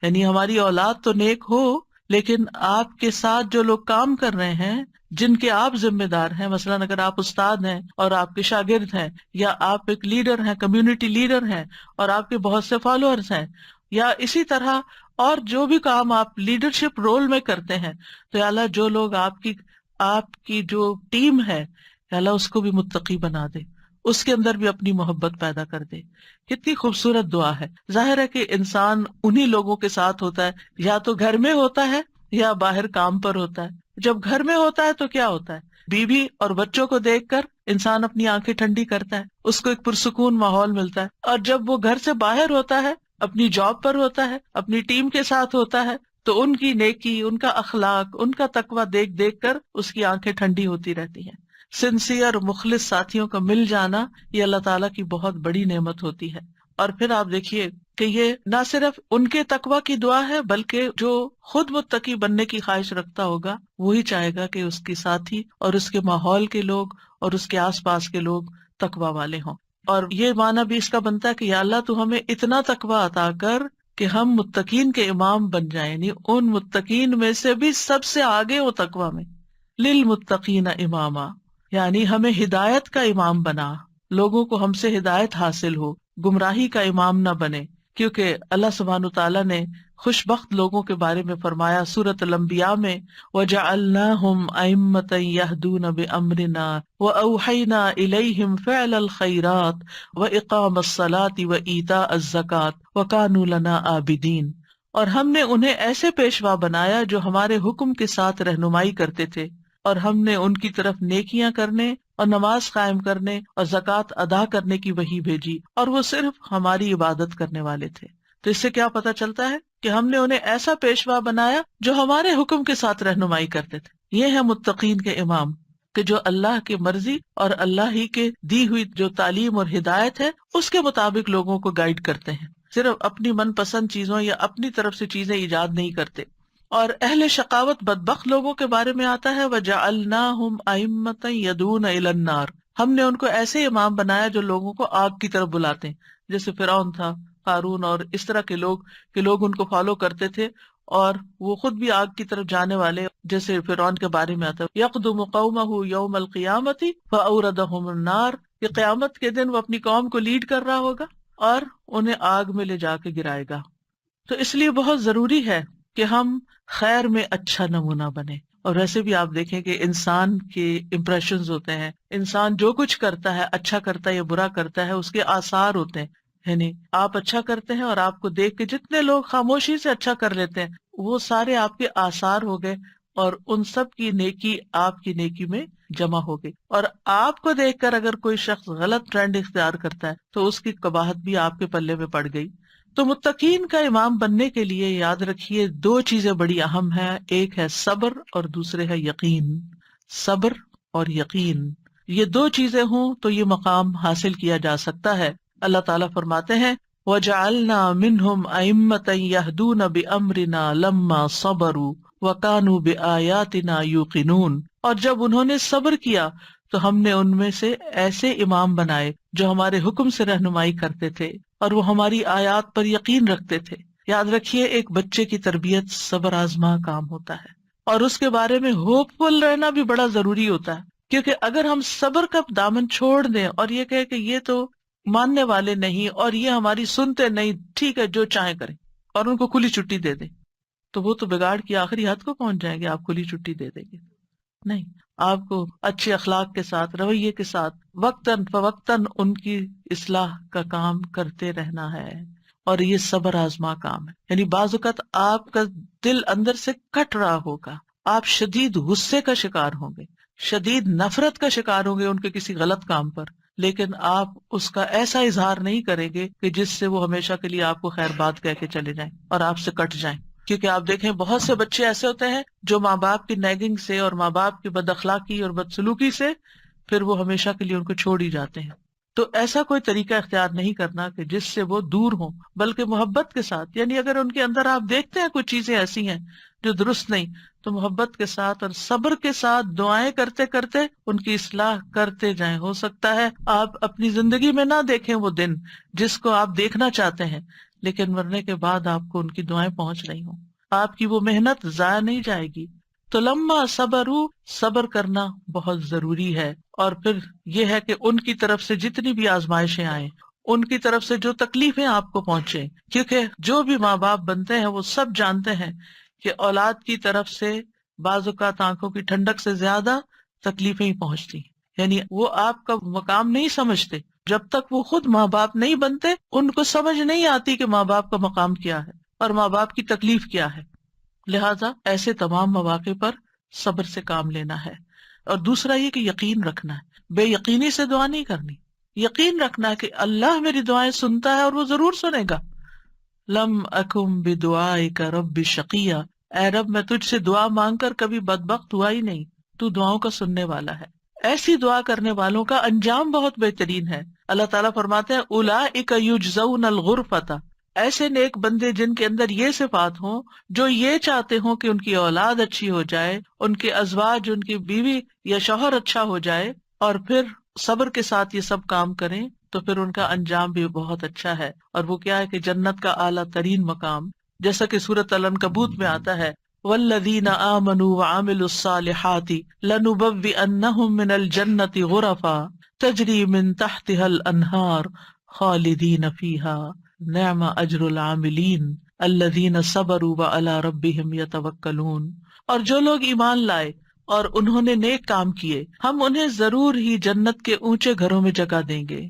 یعنی ہماری اولاد تو نیک ہو، لیکن آپ کے ساتھ جو لوگ کام کر رہے ہیں، جن کے آپ ذمہ دار ہیں، مثلاً اگر آپ استاد ہیں اور آپ کے شاگرد ہیں، یا آپ ایک لیڈر ہیں، کمیونٹی لیڈر ہیں اور آپ کے بہت سے فالوورز ہیں، یا اسی طرح اور جو بھی کام آپ لیڈرشپ رول میں کرتے ہیں، تو یا اللہ جو لوگ آپ کی جو ٹیم ہے، یا اللہ اس کو بھی متقی بنا دے، اس کے اندر بھی اپنی محبت پیدا کر دے. کتنی خوبصورت دعا ہے. ظاہر ہے کہ انسان انہی لوگوں کے ساتھ ہوتا ہے، یا تو گھر میں ہوتا ہے یا باہر کام پر ہوتا ہے. جب گھر میں ہوتا ہے تو کیا ہوتا ہے، بیوی اور بچوں کو دیکھ کر انسان اپنی آنکھیں ٹھنڈی کرتا ہے، اس کو ایک پرسکون ماحول ملتا ہے. اور جب وہ گھر سے باہر ہوتا ہے، اپنی جاب پر ہوتا ہے، اپنی ٹیم کے ساتھ ہوتا ہے، تو ان کی نیکی، ان کا اخلاق، ان کا تقویٰ دیکھ دیکھ کر اس کی آنکھیں ٹھنڈی ہوتی رہتی ہیں. سنسیئر مخلص ساتھیوں کا مل جانا یہ اللہ تعالیٰ کی بہت بڑی نعمت ہوتی ہے. اور پھر آپ دیکھیے کہ یہ نہ صرف ان کے تقوی کی دعا ہے بلکہ جو خود متقی بننے کی خواہش رکھتا ہوگا وہی چاہے گا کہ اس کے ساتھی اور اس کے ماحول کے لوگ اور اس کے آس پاس کے لوگ تقوی والے ہوں. اور یہ معنی بھی اس کا بنتا ہے کہ یا اللہ تو ہمیں اتنا تقوی عطا کر کہ ہم متقین کے امام بن جائیں، یعنی ان متقین میں سے بھی سب سے آگے ہو تقوی میں. للمتقین اماما، یعنی ہمیں ہدایت کا امام بنا، لوگوں کو ہم سے ہدایت حاصل ہو، گمراہی کا امام نہ بنے. کیونکہ اللہ سبحانہ تعالیٰ نے خوش بخت لوگوں کے بارے میں فرمایا سورۃ الانبیاء میں، وَجَعَلْنَاهُمْ أَئِمَّةً يَهْدُونَ بِأَمْرِنَا وَأَوْحَيْنَا إِلَيْهِمْ فِعْلَ الْخَيْرَاتِ وَإِقَامَ الصَّلَاةِ وَإِيتَاءَ الزَّكَاةِ وَكَانُوا لَنَا عَابِدِينَ. اور ہم نے انہیں ایسے پیشوا بنایا جو ہمارے حکم کے ساتھ رہنمائی کرتے تھے، اور ہم نے ان کی طرف نیکیاں کرنے اور نماز قائم کرنے اور زکوٰۃ ادا کرنے کی وحی بھیجی، اور وہ صرف ہماری عبادت کرنے والے تھے. تو اس سے کیا پتہ چلتا ہے کہ ہم نے انہیں ایسا پیشوا بنایا جو ہمارے حکم کے ساتھ رہنمائی کرتے تھے. یہ ہے متقین کے امام کہ جو اللہ کی مرضی اور اللہ ہی کے دی ہوئی جو تعلیم اور ہدایت ہے اس کے مطابق لوگوں کو گائیڈ کرتے ہیں، صرف اپنی من پسند چیزوں یا اپنی طرف سے چیزیں ایجاد نہیں کرتے. اور اہل شقاوت بدبخت لوگوں کے بارے میں آتا ہے وَجَعَلْنَاهُمْ أَئِمَّةً يَدْعُونَ إِلَى النَّارِ، ہم نے ان کو ایسے امام بنایا جو لوگوں کو آگ کی طرف بلاتے ہیں، جیسے فرعون تھا، قارون اور اس طرح کے لوگ کہ لوگ ان کو فالو کرتے تھے اور وہ خود بھی آگ کی طرف جانے والے. جیسے فرعون کے بارے میں آتا ہے يَقْدُمُ قَوْمَهُ يَوْمَ الْقِيَامَةِ فَأَوْرَدَهُمُ النَّارِ، کہ قیامت کے دن وہ اپنی قوم کو لیڈ کر رہا ہوگا اور انہیں آگ میں لے جا کے گرائے گا. تو اس لیے بہت ضروری ہے کہ ہم خیر میں اچھا نمونہ بنے. اور ویسے بھی آپ دیکھیں کہ انسان کے امپریشنز ہوتے ہیں، انسان جو کچھ کرتا ہے اچھا کرتا ہے یا برا کرتا ہے اس کے آثار ہوتے ہیں. یعنی آپ اچھا کرتے ہیں اور آپ کو دیکھ کے جتنے لوگ خاموشی سے اچھا کر لیتے ہیں وہ سارے آپ کے آثار ہو گئے، اور ان سب کی نیکی آپ کی نیکی میں جمع ہو گئی. اور آپ کو دیکھ کر اگر کوئی شخص غلط ٹرینڈ اختیار کرتا ہے تو اس کی قباحت بھی آپ کے پلے میں پڑ گئی. تو متقین کا امام بننے کے لیے یاد رکھیے دو چیزیں بڑی اہم ہیں، ایک ہے صبر اور دوسرے ہے یقین. صبر اور یقین، یہ دو چیزیں ہوں تو یہ مقام حاصل کیا جا سکتا ہے. اللہ تعالیٰ فرماتے ہیں وَجَعَلْنَا مِنْهُمْ أَئِمَّةً يَهْدُونَ بِأَمْرِنَا لَمَّا صَبَرُوا وَكَانُوا بِآيَاتِنَا يُوقِنُونَ، اور جب انہوں نے صبر کیا تو ہم نے ان میں سے ایسے امام بنائے جو ہمارے حکم سے رہنمائی کرتے تھے اور وہ ہماری آیات پر یقین رکھتے تھے. یاد رکھیے ایک بچے کی تربیت صبر آزما کام ہوتا ہے، اور اس کے بارے میں ہوپ فل رہنا بھی بڑا ضروری ہوتا ہے. کیونکہ اگر ہم صبر کا دامن چھوڑ دیں اور یہ کہے کہ یہ تو ماننے والے نہیں اور یہ ہماری سنتے نہیں، ٹھیک ہے جو چاہیں کریں، اور ان کو کھلی چھٹی دے دیں، تو وہ تو بگاڑ کی آخری حد کو پہنچ جائیں گے. آپ کھلی چھٹی دے دیں گے نہیں، آپ کو اچھے اخلاق کے ساتھ، رویے کے ساتھ وقتاً فوقتاً ان کی اصلاح کا کام کرتے رہنا ہے. اور یہ صبر آزما کام ہے. یعنی بعض اوقات آپ کا دل اندر سے کٹ رہا ہوگا، آپ شدید غصے کا شکار ہوں گے، شدید نفرت کا شکار ہوں گے ان کے کسی غلط کام پر، لیکن آپ اس کا ایسا اظہار نہیں کریں گے کہ جس سے وہ ہمیشہ کے لیے آپ کو خیر بات کہہ کے چلے جائیں اور آپ سے کٹ جائیں. کیونکہ آپ دیکھیں بہت سے بچے ایسے ہوتے ہیں جو ماں باپ کی نیگنگ سے اور ماں باپ کی بد اخلاقی اور بدسلوکی سے پھر وہ ہمیشہ کے لیے ان کو چھوڑ ہی جاتے ہیں. تو ایسا کوئی طریقہ اختیار نہیں کرنا کہ جس سے وہ دور ہوں، بلکہ محبت کے ساتھ. یعنی اگر ان کے اندر آپ دیکھتے ہیں کچھ چیزیں ایسی ہیں جو درست نہیں، تو محبت کے ساتھ اور صبر کے ساتھ دعائیں کرتے کرتے ان کی اصلاح کرتے جائیں. ہو سکتا ہے آپ اپنی زندگی میں نہ دیکھیں وہ دن جس کو آپ دیکھنا چاہتے ہیں، لیکن مرنے کے بعد آپ کو ان کی دعائیں پہنچ رہی ہوں، آپ کی وہ محنت ضائع نہیں جائے گی. تو لما صبروا، صبر کرنا بہت ضروری ہے. اور پھر یہ ہے کہ ان کی طرف سے جتنی بھی آزمائشیں آئیں، ان کی طرف سے جو تکلیفیں آپ کو پہنچیں، کیونکہ جو بھی ماں باپ بنتے ہیں وہ سب جانتے ہیں کہ اولاد کی طرف سے بعض اوقات آنکھوں کی ٹھنڈک سے زیادہ تکلیفیں ہی پہنچتی. یعنی وہ آپ کا مقام نہیں سمجھتے جب تک وہ خود ماں باپ نہیں بنتے. ان کو سمجھ نہیں آتی کہ ماں باپ کا مقام کیا ہے اور ماں باپ کی تکلیف کیا ہے. لہٰذا ایسے تمام مواقع پر صبر سے کام لینا ہے. اور دوسرا یہ کہ یقین رکھنا ہے، بے یقینی سے دعا نہیں کرنی. یقین رکھنا ہے کہ اللہ میری دعائیں سنتا ہے اور وہ ضرور سنے گا. لم اکم بدعائک رب شقیہ، اے رب میں تجھ سے دعا مانگ کر کبھی بدبخت ہوا ہی نہیں، تو دعاؤں کا سننے والا ہے. ایسی دعا کرنے والوں کا انجام بہت بہترین ہے. اللہ تعالیٰ فرماتے ہیں اولئک یجزون الغرفۃ، ایسے نیک بندے جن کے اندر یہ صفات ہوں، جو یہ چاہتے ہوں کہ ان کی اولاد اچھی ہو جائے، ان کے ازواج، ان کی بیوی یا شوہر اچھا ہو جائے، اور پھر صبر کے ساتھ یہ سب کام کریں، تو پھر ان کا انجام بھی بہت اچھا ہے۔ اور وہ کیا ہے کہ جنت کا اعلیٰ ترین مقام، جیسا کہ سورۃ العنکبوت میں آتا ہے، والذین آمنوا وعملوا الصالحات لنبوئنہم من الجنۃ غرفا تجری من تحتها الانہار خالدین فیہا نعم اجر العاملین الذین صبروا وعلی ربہم یتوکلون۔ اور جو لوگ ایمان لائے اور انہوں نے نیک کام کیے، ہم انہیں ضرور ہی جنت کے اونچے گھروں میں جگہ دیں گے،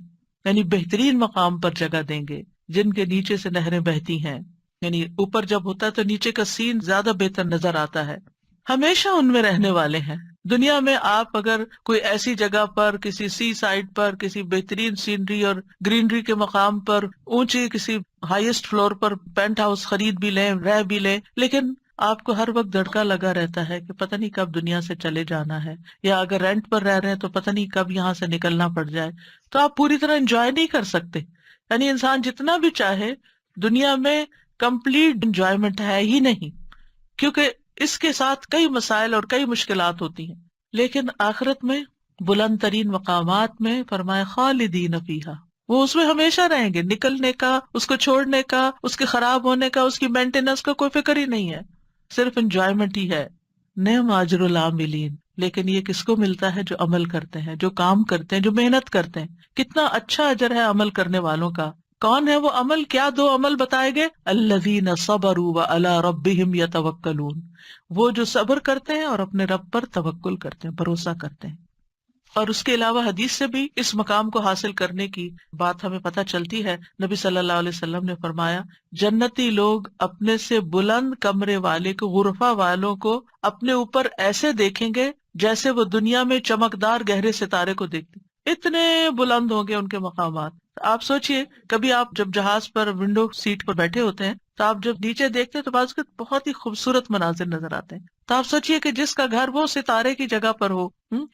یعنی بہترین مقام پر جگہ دیں گے، جن کے نیچے سے نہریں بہتی ہیں۔ یعنی اوپر جب ہوتا ہے تو نیچے کا سین زیادہ بہتر نظر آتا ہے۔ ہمیشہ ان میں رہنے والے ہیں۔ دنیا میں آپ اگر کوئی ایسی جگہ پر، کسی سی سائڈ پر، کسی بہترین سینری اور گرینری کے مقام پر، اونچی کسی ہائیسٹ فلور پر پینٹ ہاؤس خرید بھی لیں، رہ بھی لیں، لیکن آپ کو ہر وقت دھڑکا لگا رہتا ہے کہ پتہ نہیں کب دنیا سے چلے جانا ہے، یا اگر رینٹ پر رہ رہے ہیں تو پتہ نہیں کب یہاں سے نکلنا پڑ جائے، تو آپ پوری طرح انجوائے نہیں کر سکتے۔ یعنی انسان جتنا بھی چاہے، دنیا میں کمپلیٹ انجوائمنٹ ہے ہی نہیں، کیونکہ اس کے ساتھ کئی مسائل اور کئی مشکلات ہوتی ہیں۔ لیکن آخرت میں بلند ترین مقامات میں فرمایا خالدین فیہا، وہ اس میں ہمیشہ رہیں گے، نکلنے کا، اس کو چھوڑنے کا، اس کے خراب ہونے کا، اس کی مینٹیننس کا کوئی فکر ہی نہیں ہے، صرف انجوائمنٹ ہی ہے۔ نعم اجر العاملین، لیکن یہ کس کو ملتا ہے؟ جو عمل کرتے ہیں، جو کام کرتے ہیں، جو محنت کرتے ہیں۔ کتنا اچھا اجر ہے عمل کرنے والوں کا۔ کون ہے وہ عمل؟ کیا دو عمل بتائے گئے؟ الذین صبروا وعلی ربہم یتوکلون، وہ جو صبر کرتے ہیں اور اپنے رب پر توکل کرتے ہیں، بھروسہ کرتے ہیں۔ اور اس کے علاوہ حدیث سے بھی اس مقام کو حاصل کرنے کی بات ہمیں پتہ چلتی ہے۔ نبی صلی اللہ علیہ وسلم نے فرمایا، جنتی لوگ اپنے سے بلند کمرے والے کو، غرفہ والوں کو اپنے اوپر ایسے دیکھیں گے جیسے وہ دنیا میں چمکدار گہرے ستارے کو دیکھتے، اتنے بلند ہوں گے ان کے مقامات۔ آپ سوچئے، کبھی آپ جب جہاز پر ونڈو سیٹ پر بیٹھے ہوتے ہیں تو آپ جب نیچے دیکھتے ہیں تو بعض اوقات بہت ہی خوبصورت مناظر نظر آتے ہیں۔ تو آپ سوچئے کہ جس کا گھر وہ ستارے کی جگہ پر ہو،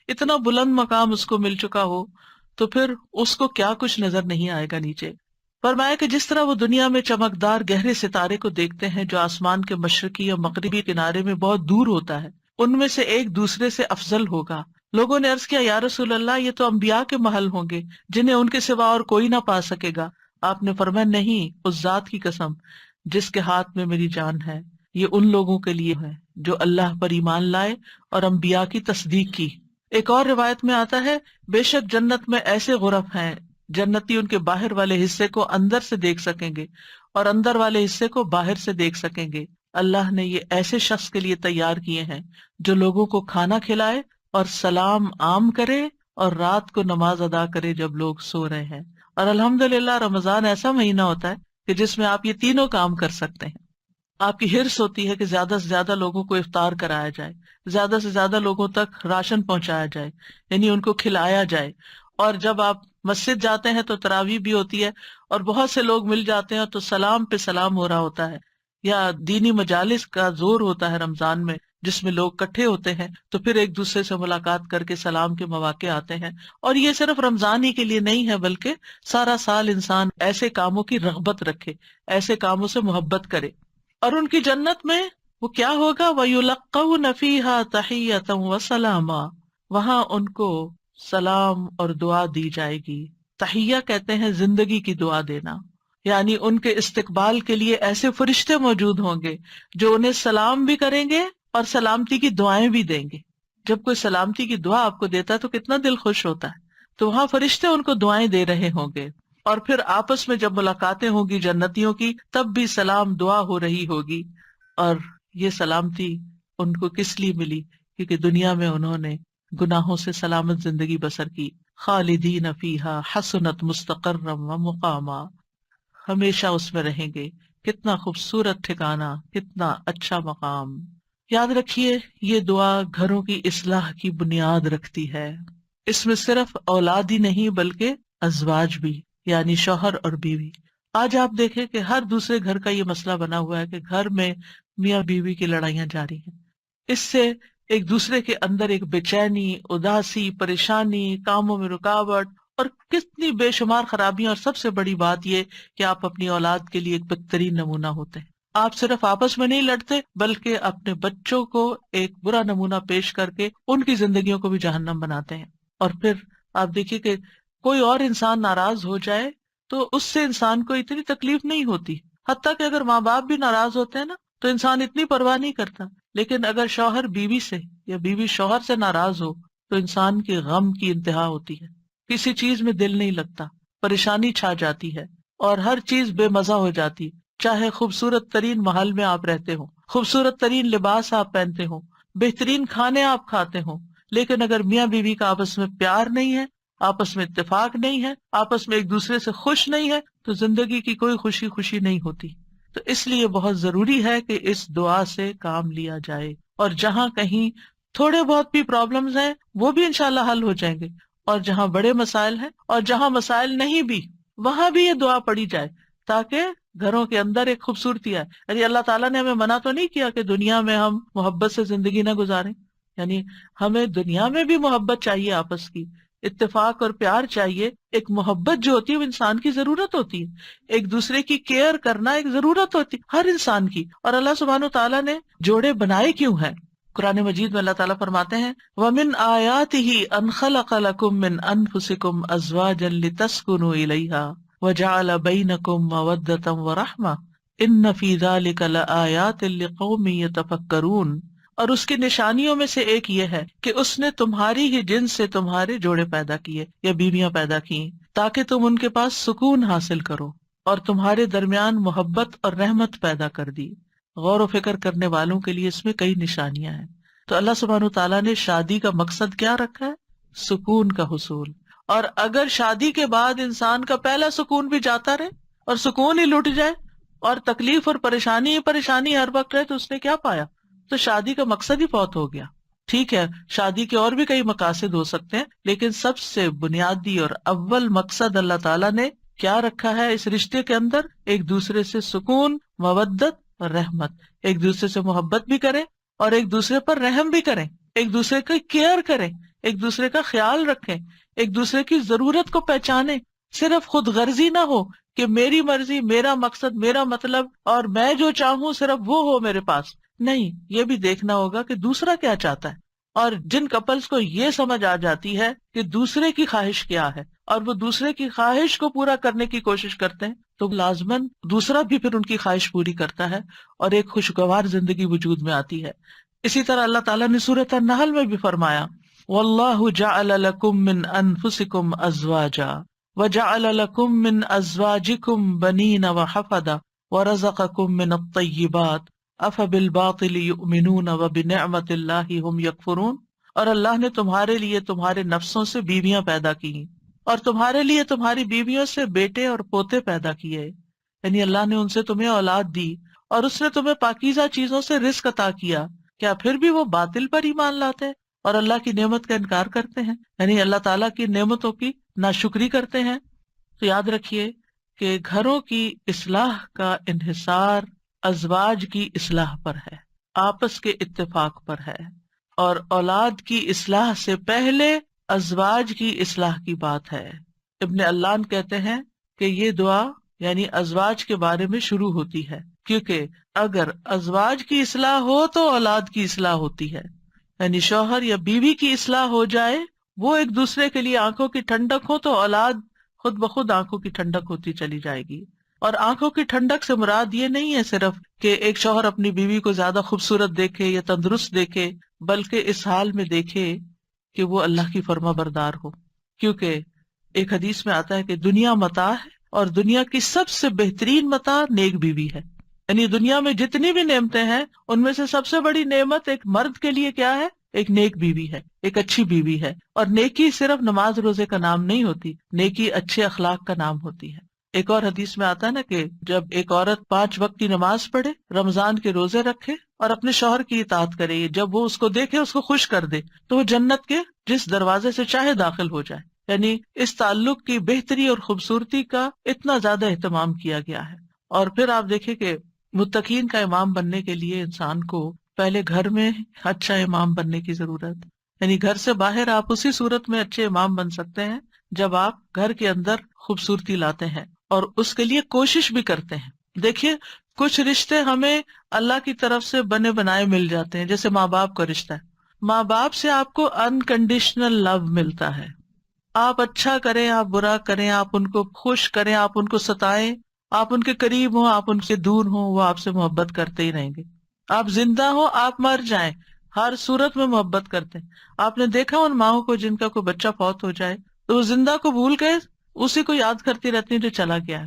اتنا بلند مقام اس کو مل چکا ہو، تو پھر اس کو کیا کچھ نظر نہیں آئے گا نیچے۔ فرمایا کہ جس طرح وہ دنیا میں چمکدار گہرے ستارے کو دیکھتے ہیں جو آسمان کے مشرقی یا مغربی کنارے میں بہت دور ہوتا ہے، ان میں سے ایک دوسرے سے افضل ہوگا۔ لوگوں نے عرض کیا، یا رسول اللہ، یہ تو انبیاء کے محل ہوں گے جنہیں ان کے سوا اور کوئی نہ پا سکے گا۔ آپ نے فرمایا، نہیں، اس ذات کی قسم جس کے ہاتھ میں میری جان ہے، یہ ان لوگوں کے لیے ہے جو اللہ پر ایمان لائے اور انبیاء کی تصدیق کی۔ ایک اور روایت میں آتا ہے، بے شک جنت میں ایسے غرف ہیں، جنتی ان کے باہر والے حصے کو اندر سے دیکھ سکیں گے اور اندر والے حصے کو باہر سے دیکھ سکیں گے۔ اللہ نے یہ ایسے شخص کے لیے تیار کیے ہیں جو لوگوں کو کھانا کھلائے اور سلام عام کرے اور رات کو نماز ادا کرے جب لوگ سو رہے ہیں۔ اور الحمدللہ رمضان ایسا مہینہ ہوتا ہے کہ جس میں آپ یہ تینوں کام کر سکتے ہیں۔ آپ کی حرص ہوتی ہے کہ زیادہ سے زیادہ لوگوں کو افطار کرایا جائے، زیادہ سے زیادہ لوگوں تک راشن پہنچایا جائے، یعنی ان کو کھلایا جائے۔ اور جب آپ مسجد جاتے ہیں تو تراویح بھی ہوتی ہے اور بہت سے لوگ مل جاتے ہیں تو سلام پہ سلام ہو رہا ہوتا ہے، یا دینی مجالس کا زور ہوتا ہے رمضان میں جس میں لوگ اکٹھے ہوتے ہیں، تو پھر ایک دوسرے سے ملاقات کر کے سلام کے مواقع آتے ہیں۔ اور یہ صرف رمضان ہی کے لیے نہیں ہے، بلکہ سارا سال انسان ایسے کاموں کی رغبت رکھے، ایسے کاموں سے محبت کرے۔ اور ان کی جنت میں وہ کیا ہوگا؟ وَيُلَقَّوْنَ فِيهَا تَحِيَّةً وَسَلَامًا، وہاں ان کو سلام اور دعا دی جائے گی۔ تحیہ کہتے ہیں زندگی کی دعا دینا، یعنی ان کے استقبال کے لیے ایسے فرشتے موجود ہوں گے جو انہیں سلام بھی کریں گے اور سلامتی کی دعائیں بھی دیں گے۔ جب کوئی سلامتی کی دعا آپ کو دیتا ہے تو کتنا دل خوش ہوتا ہے۔ تو وہاں فرشتے ان کو دعائیں دے رہے ہوں گے، اور پھر آپس میں جب ملاقاتیں ہوں گی جنتیوں کی، تب بھی سلام دعا ہو رہی ہوگی۔ اور یہ سلامتی ان کو کس لیے ملی؟ کیونکہ دنیا میں انہوں نے گناہوں سے سلامت زندگی بسر کی۔ خالدین فیہا حسنت مستقرا و مقاما، ہمیشہ اس میں رہیں گے۔ کتنا خوبصورت ٹھکانہ، کتنا اچھا مقام۔ یاد رکھیے، یہ دعا گھروں کی اصلاح کی بنیاد رکھتی ہے۔ اس میں صرف اولاد ہی نہیں بلکہ ازواج بھی، یعنی شوہر اور بیوی۔ آج آپ دیکھیں کہ ہر دوسرے گھر کا یہ مسئلہ بنا ہوا ہے کہ گھر میں میاں بیوی کی لڑائیاں جاری ہیں۔ اس سے ایک دوسرے کے اندر ایک بے چینی، اداسی، پریشانی، کاموں میں رکاوٹ اور کتنی بے شمار خرابیاں، اور سب سے بڑی بات یہ کہ آپ اپنی اولاد کے لیے ایک بہترین نمونہ ہوتے ہیں. آپ صرف آپس میں نہیں لڑتے بلکہ اپنے بچوں کو ایک برا نمونہ پیش کر کے ان کی زندگیوں کو بھی جہنم بناتے ہیں. اور پھر آپ دیکھیے کہ کوئی اور انسان ناراض ہو جائے تو اس سے انسان کو اتنی تکلیف نہیں ہوتی، حتیٰ کہ اگر ماں باپ بھی ناراض ہوتے ہیں نا تو انسان اتنی پرواہ نہیں کرتا، لیکن اگر شوہر بیوی سے یا بیوی شوہر سے ناراض ہو تو انسان کے غم کی انتہا ہوتی ہے، کسی چیز میں دل نہیں لگتا، پریشانی چھا جاتی ہے اور ہر چیز بے مزہ ہو جاتی. چاہے خوبصورت ترین محل میں آپ رہتے ہو، خوبصورت ترین لباس آپ پہنتے ہو، بہترین کھانے آپ کھاتے ہو، لیکن اگر میاں بیوی کا آپس میں پیار نہیں ہے، آپس میں اتفاق نہیں ہے، آپس میں ایک دوسرے سے خوش نہیں ہے، تو زندگی کی کوئی خوشی نہیں ہوتی. تو اس لیے بہت ضروری ہے کہ اس دعا سے کام لیا جائے، اور جہاں کہیں تھوڑے بہت بھی پرابلمز ہیں وہ بھی انشاءاللہ حل ہو جائیں گے، اور جہاں بڑے مسائل ہیں اور جہاں مسائل نہیں بھی وہاں بھی یہ دعا پڑھی جائے تاکہ گھروں کے اندر ایک خوبصورتی آئے. یعنی اللہ تعالیٰ نے ہمیں منع تو نہیں کیا کہ دنیا میں ہم محبت سے زندگی نہ گزاریں، یعنی ہمیں دنیا میں بھی محبت چاہیے، آپس کی اتفاق اور پیار چاہیے. ایک محبت جو ہوتی ہے وہ انسان کی ضرورت ہوتی ہے، ایک دوسرے کی کیئر کرنا ایک ضرورت ہوتی ہے ہر انسان کی. اور اللہ سبحانہ تعالیٰ نے جوڑے بنائے کیوں ہیں؟ قرآن مجید میں اللہ تعالیٰ فرماتے ہیں وَمِنْ آيَاتِهِ أَنْ خَلَقَ لَكُم مِّنْ أَنفُسِكُمْ أَزْوَاجًا لِتَسْكُنُوا إِلَيْهَا وَجَعَلَ بَيْنَكُم مَّوَدَّةً وَرَحْمَةً إِنَّ فِي ذَلِكَ لَآيَاتٍ لِقَوْمٍ يَتَفَكَّرُونَ. اور اس کی نشانیوں میں سے ایک یہ ہے کہ اس نے تمہاری ہی جنس سے تمہارے جوڑے پیدا کیے یا بیویاں پیدا کی تاکہ تم ان کے پاس سکون حاصل کرو، اور تمہارے درمیان محبت اور رحمت پیدا کر دی. غور و فکر کرنے والوں کے لیے اس میں کئی نشانیاں ہیں. تو اللہ سبحانہ تعالیٰ نے شادی کا مقصد کیا رکھا ہے؟ سکون کا حصول. اور اگر شادی کے بعد انسان کا پہلا سکون بھی جاتا رہے اور سکون ہی لٹ جائے اور تکلیف اور پریشانی ہر وقت رہے تو اس نے کیا پایا؟ تو شادی کا مقصد ہی فوت ہو گیا. ٹھیک ہے، شادی کے اور بھی کئی مقاصد ہو سکتے ہیں، لیکن سب سے بنیادی اور اول مقصد اللہ تعالیٰ نے کیا رکھا ہے اس رشتے کے اندر؟ ایک دوسرے سے سکون، مودت اور رحمت. ایک دوسرے سے محبت بھی کریں اور ایک دوسرے پر رحم بھی کریں، ایک دوسرے کی کیئر کریں، ایک دوسرے کا خیال رکھیں، ایک دوسرے کی ضرورت کو پہچانیں. صرف خود غرضی نہ ہو کہ میری مرضی، میرا مقصد، میرا مطلب اور میں جو چاہوں صرف وہ ہو میرے پاس. نہیں، یہ بھی دیکھنا ہوگا کہ دوسرا کیا چاہتا ہے. اور جن کپلز کو یہ سمجھ آ جاتی ہے کہ دوسرے کی خواہش کیا ہے اور وہ دوسرے کی خواہش کو پورا کرنے کی کوشش کرتے ہیں تو لازماً دوسرا بھی پھر ان کی خواہش پوری کرتا ہے اور ایک خوشگوار زندگی وجود میں آتی ہے. اسی طرح اللہ تعالیٰ نے سورۃ النحل میں بھی فرمایا وَاللَّهُ جَعَلَ لَكُم مِّنْ أَنفُسِكُمْ أَزْوَاجًا وَجَعَلَ لَكُم مِّنْ أَزْوَاجِكُمْ بَنِينَ وَحَفَدَةً وَرَزَقَكُم مِّنَ الطَّيِّبَاتِ أَفَبِالْبَاطِلِ يُؤْمِنُونَ وَبِنِعْمَةِ اللَّهِ هُمْ يَكْفُرُونَ. اور اللہ نے تمہارے لیے تمہارے نفسوں سے بیویاں پیدا کی اور تمہارے لیے تمہاری بیویوں سے بیٹے اور پوتے پیدا کیے. یعنی اللہ نے ان سے تمہیں اولاد دی اور اس نے تمہیں پاکیزہ چیزوں سے رزق عطا کیا. کیا پھر بھی وہ باطل پر ایمان لاتے ہیں اور اللہ کی نعمت کا انکار کرتے ہیں، یعنی اللہ تعالیٰ کی نعمتوں کی ناشکری کرتے ہیں؟ تو یاد رکھیے کہ گھروں کی اصلاح کا انحصار ازواج کی اصلاح پر ہے، آپس کے اتفاق پر ہے، اور اولاد کی اصلاح سے پہلے ازواج کی اصلاح کی بات ہے. ابن علان کہتے ہیں کہ یہ دعا یعنی ازواج کے بارے میں شروع ہوتی ہے، کیونکہ اگر ازواج کی اصلاح ہو تو اولاد کی اصلاح ہوتی ہے. یعنی شوہر یا بیوی کی اصلاح ہو جائے، وہ ایک دوسرے کے لیے آنکھوں کی ٹھنڈک ہو تو اولاد خود بخود آنکھوں کی ٹھنڈک ہوتی چلی جائے گی. اور آنکھوں کی ٹھنڈک سے مراد یہ نہیں ہے صرف کہ ایک شوہر اپنی بیوی کو زیادہ خوبصورت دیکھے یا تندرست دیکھے، بلکہ اس حال میں دیکھے کہ وہ اللہ کی فرما بردار ہو. کیونکہ ایک حدیث میں آتا ہے کہ دنیا متاع ہے اور دنیا کی سب سے بہترین متاع نیک بیوی ہے. یعنی دنیا میں جتنی بھی نعمتیں ہیں ان میں سے سب سے بڑی نعمت ایک مرد کے لیے کیا ہے؟ ایک نیک بیوی ہے، ایک اچھی بیوی ہے. اور نیکی صرف نماز روزے کا نام نہیں ہوتی، نیکی اچھے اخلاق کا نام ہوتی ہے. ایک اور حدیث میں آتا ہے نا کہ جب ایک عورت 5 وقت کی نماز پڑھے، رمضان کے روزے رکھے اور اپنے شوہر کی اطاعت کرے، جب وہ اس کو دیکھے، اس کو خوش کر دے، تو وہ جنت کے جس دروازے سے چاہے داخل ہو جائے. یعنی اس تعلق کی بہتری اور خوبصورتی کا اتنا زیادہ اہتمام کیا گیا ہے. اور پھر آپ دیکھیں کہ متقین کا امام بننے کے لیے انسان کو پہلے گھر میں اچھا امام بننے کی ضرورت. یعنی گھر سے باہر آپ اسی صورت میں اچھے امام بن سکتے ہیں جب آپ گھر کے اندر خوبصورتی لاتے ہیں اور اس کے لیے کوشش بھی کرتے ہیں. دیکھیے کچھ رشتے ہمیں اللہ کی طرف سے بنے بنائے مل جاتے ہیں، جیسے ماں باپ کا رشتہ ہے. ماں باپ سے آپ کو انکنڈیشنل لو ملتا ہے. آپ اچھا کریں، آپ برا کریں، آپ ان کو خوش کریں، آپ ان کو ستائیں، آپ ان کے قریب ہوں، آپ ان سے دور ہوں، وہ آپ سے محبت کرتے ہی رہیں گے. آپ زندہ ہو، آپ مر جائیں، ہر صورت میں محبت کرتے ہیں. آپ نے دیکھا ان ماؤں کو جن کا کوئی بچہ فوت ہو جائے تو وہ زندہ کو بھول کے اسی کو یاد کرتی رہتی ہیں جو چلا گیا ہے.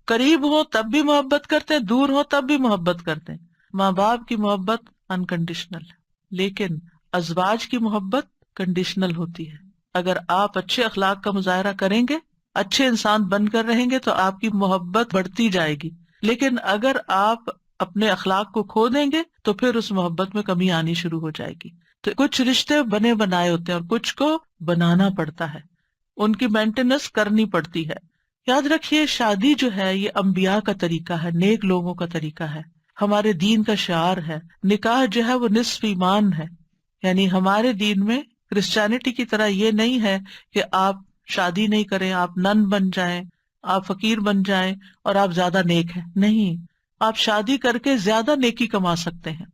قریب ہو تب بھی محبت کرتے ہیں، دور ہو تب بھی محبت کرتے ہیں. ماں باپ کی محبت انکنڈیشنل ہے، لیکن ازواج کی محبت کنڈیشنل ہوتی ہے. اگر آپ اچھے اخلاق کا مظاہرہ کریں گے، اچھے انسان بن کر رہیں گے تو آپ کی محبت بڑھتی جائے گی. لیکن اگر آپ اپنے اخلاق کو کھو دیں گے تو پھر اس محبت میں کمی آنی شروع ہو جائے گی. تو کچھ رشتے بنے بنائے ہوتے ہیں اور کچھ کو بنانا پڑتا ہے، ان کی مینٹیننس کرنی پڑتی ہے. یاد رکھیے شادی جو ہے یہ انبیاء کا طریقہ ہے، نیک لوگوں کا طریقہ ہے، ہمارے دین کا شعار ہے. نکاح جو ہے وہ نصف ایمان ہے. یعنی ہمارے دین میں کرسچینٹی کی طرح یہ نہیں ہے کہ آپ شادی نہیں کریں، آپ نن بن جائیں، آپ فقیر بن جائیں اور آپ زیادہ نیک ہیں. نہیں، آپ شادی کر کے زیادہ نیکی کما سکتے ہیں.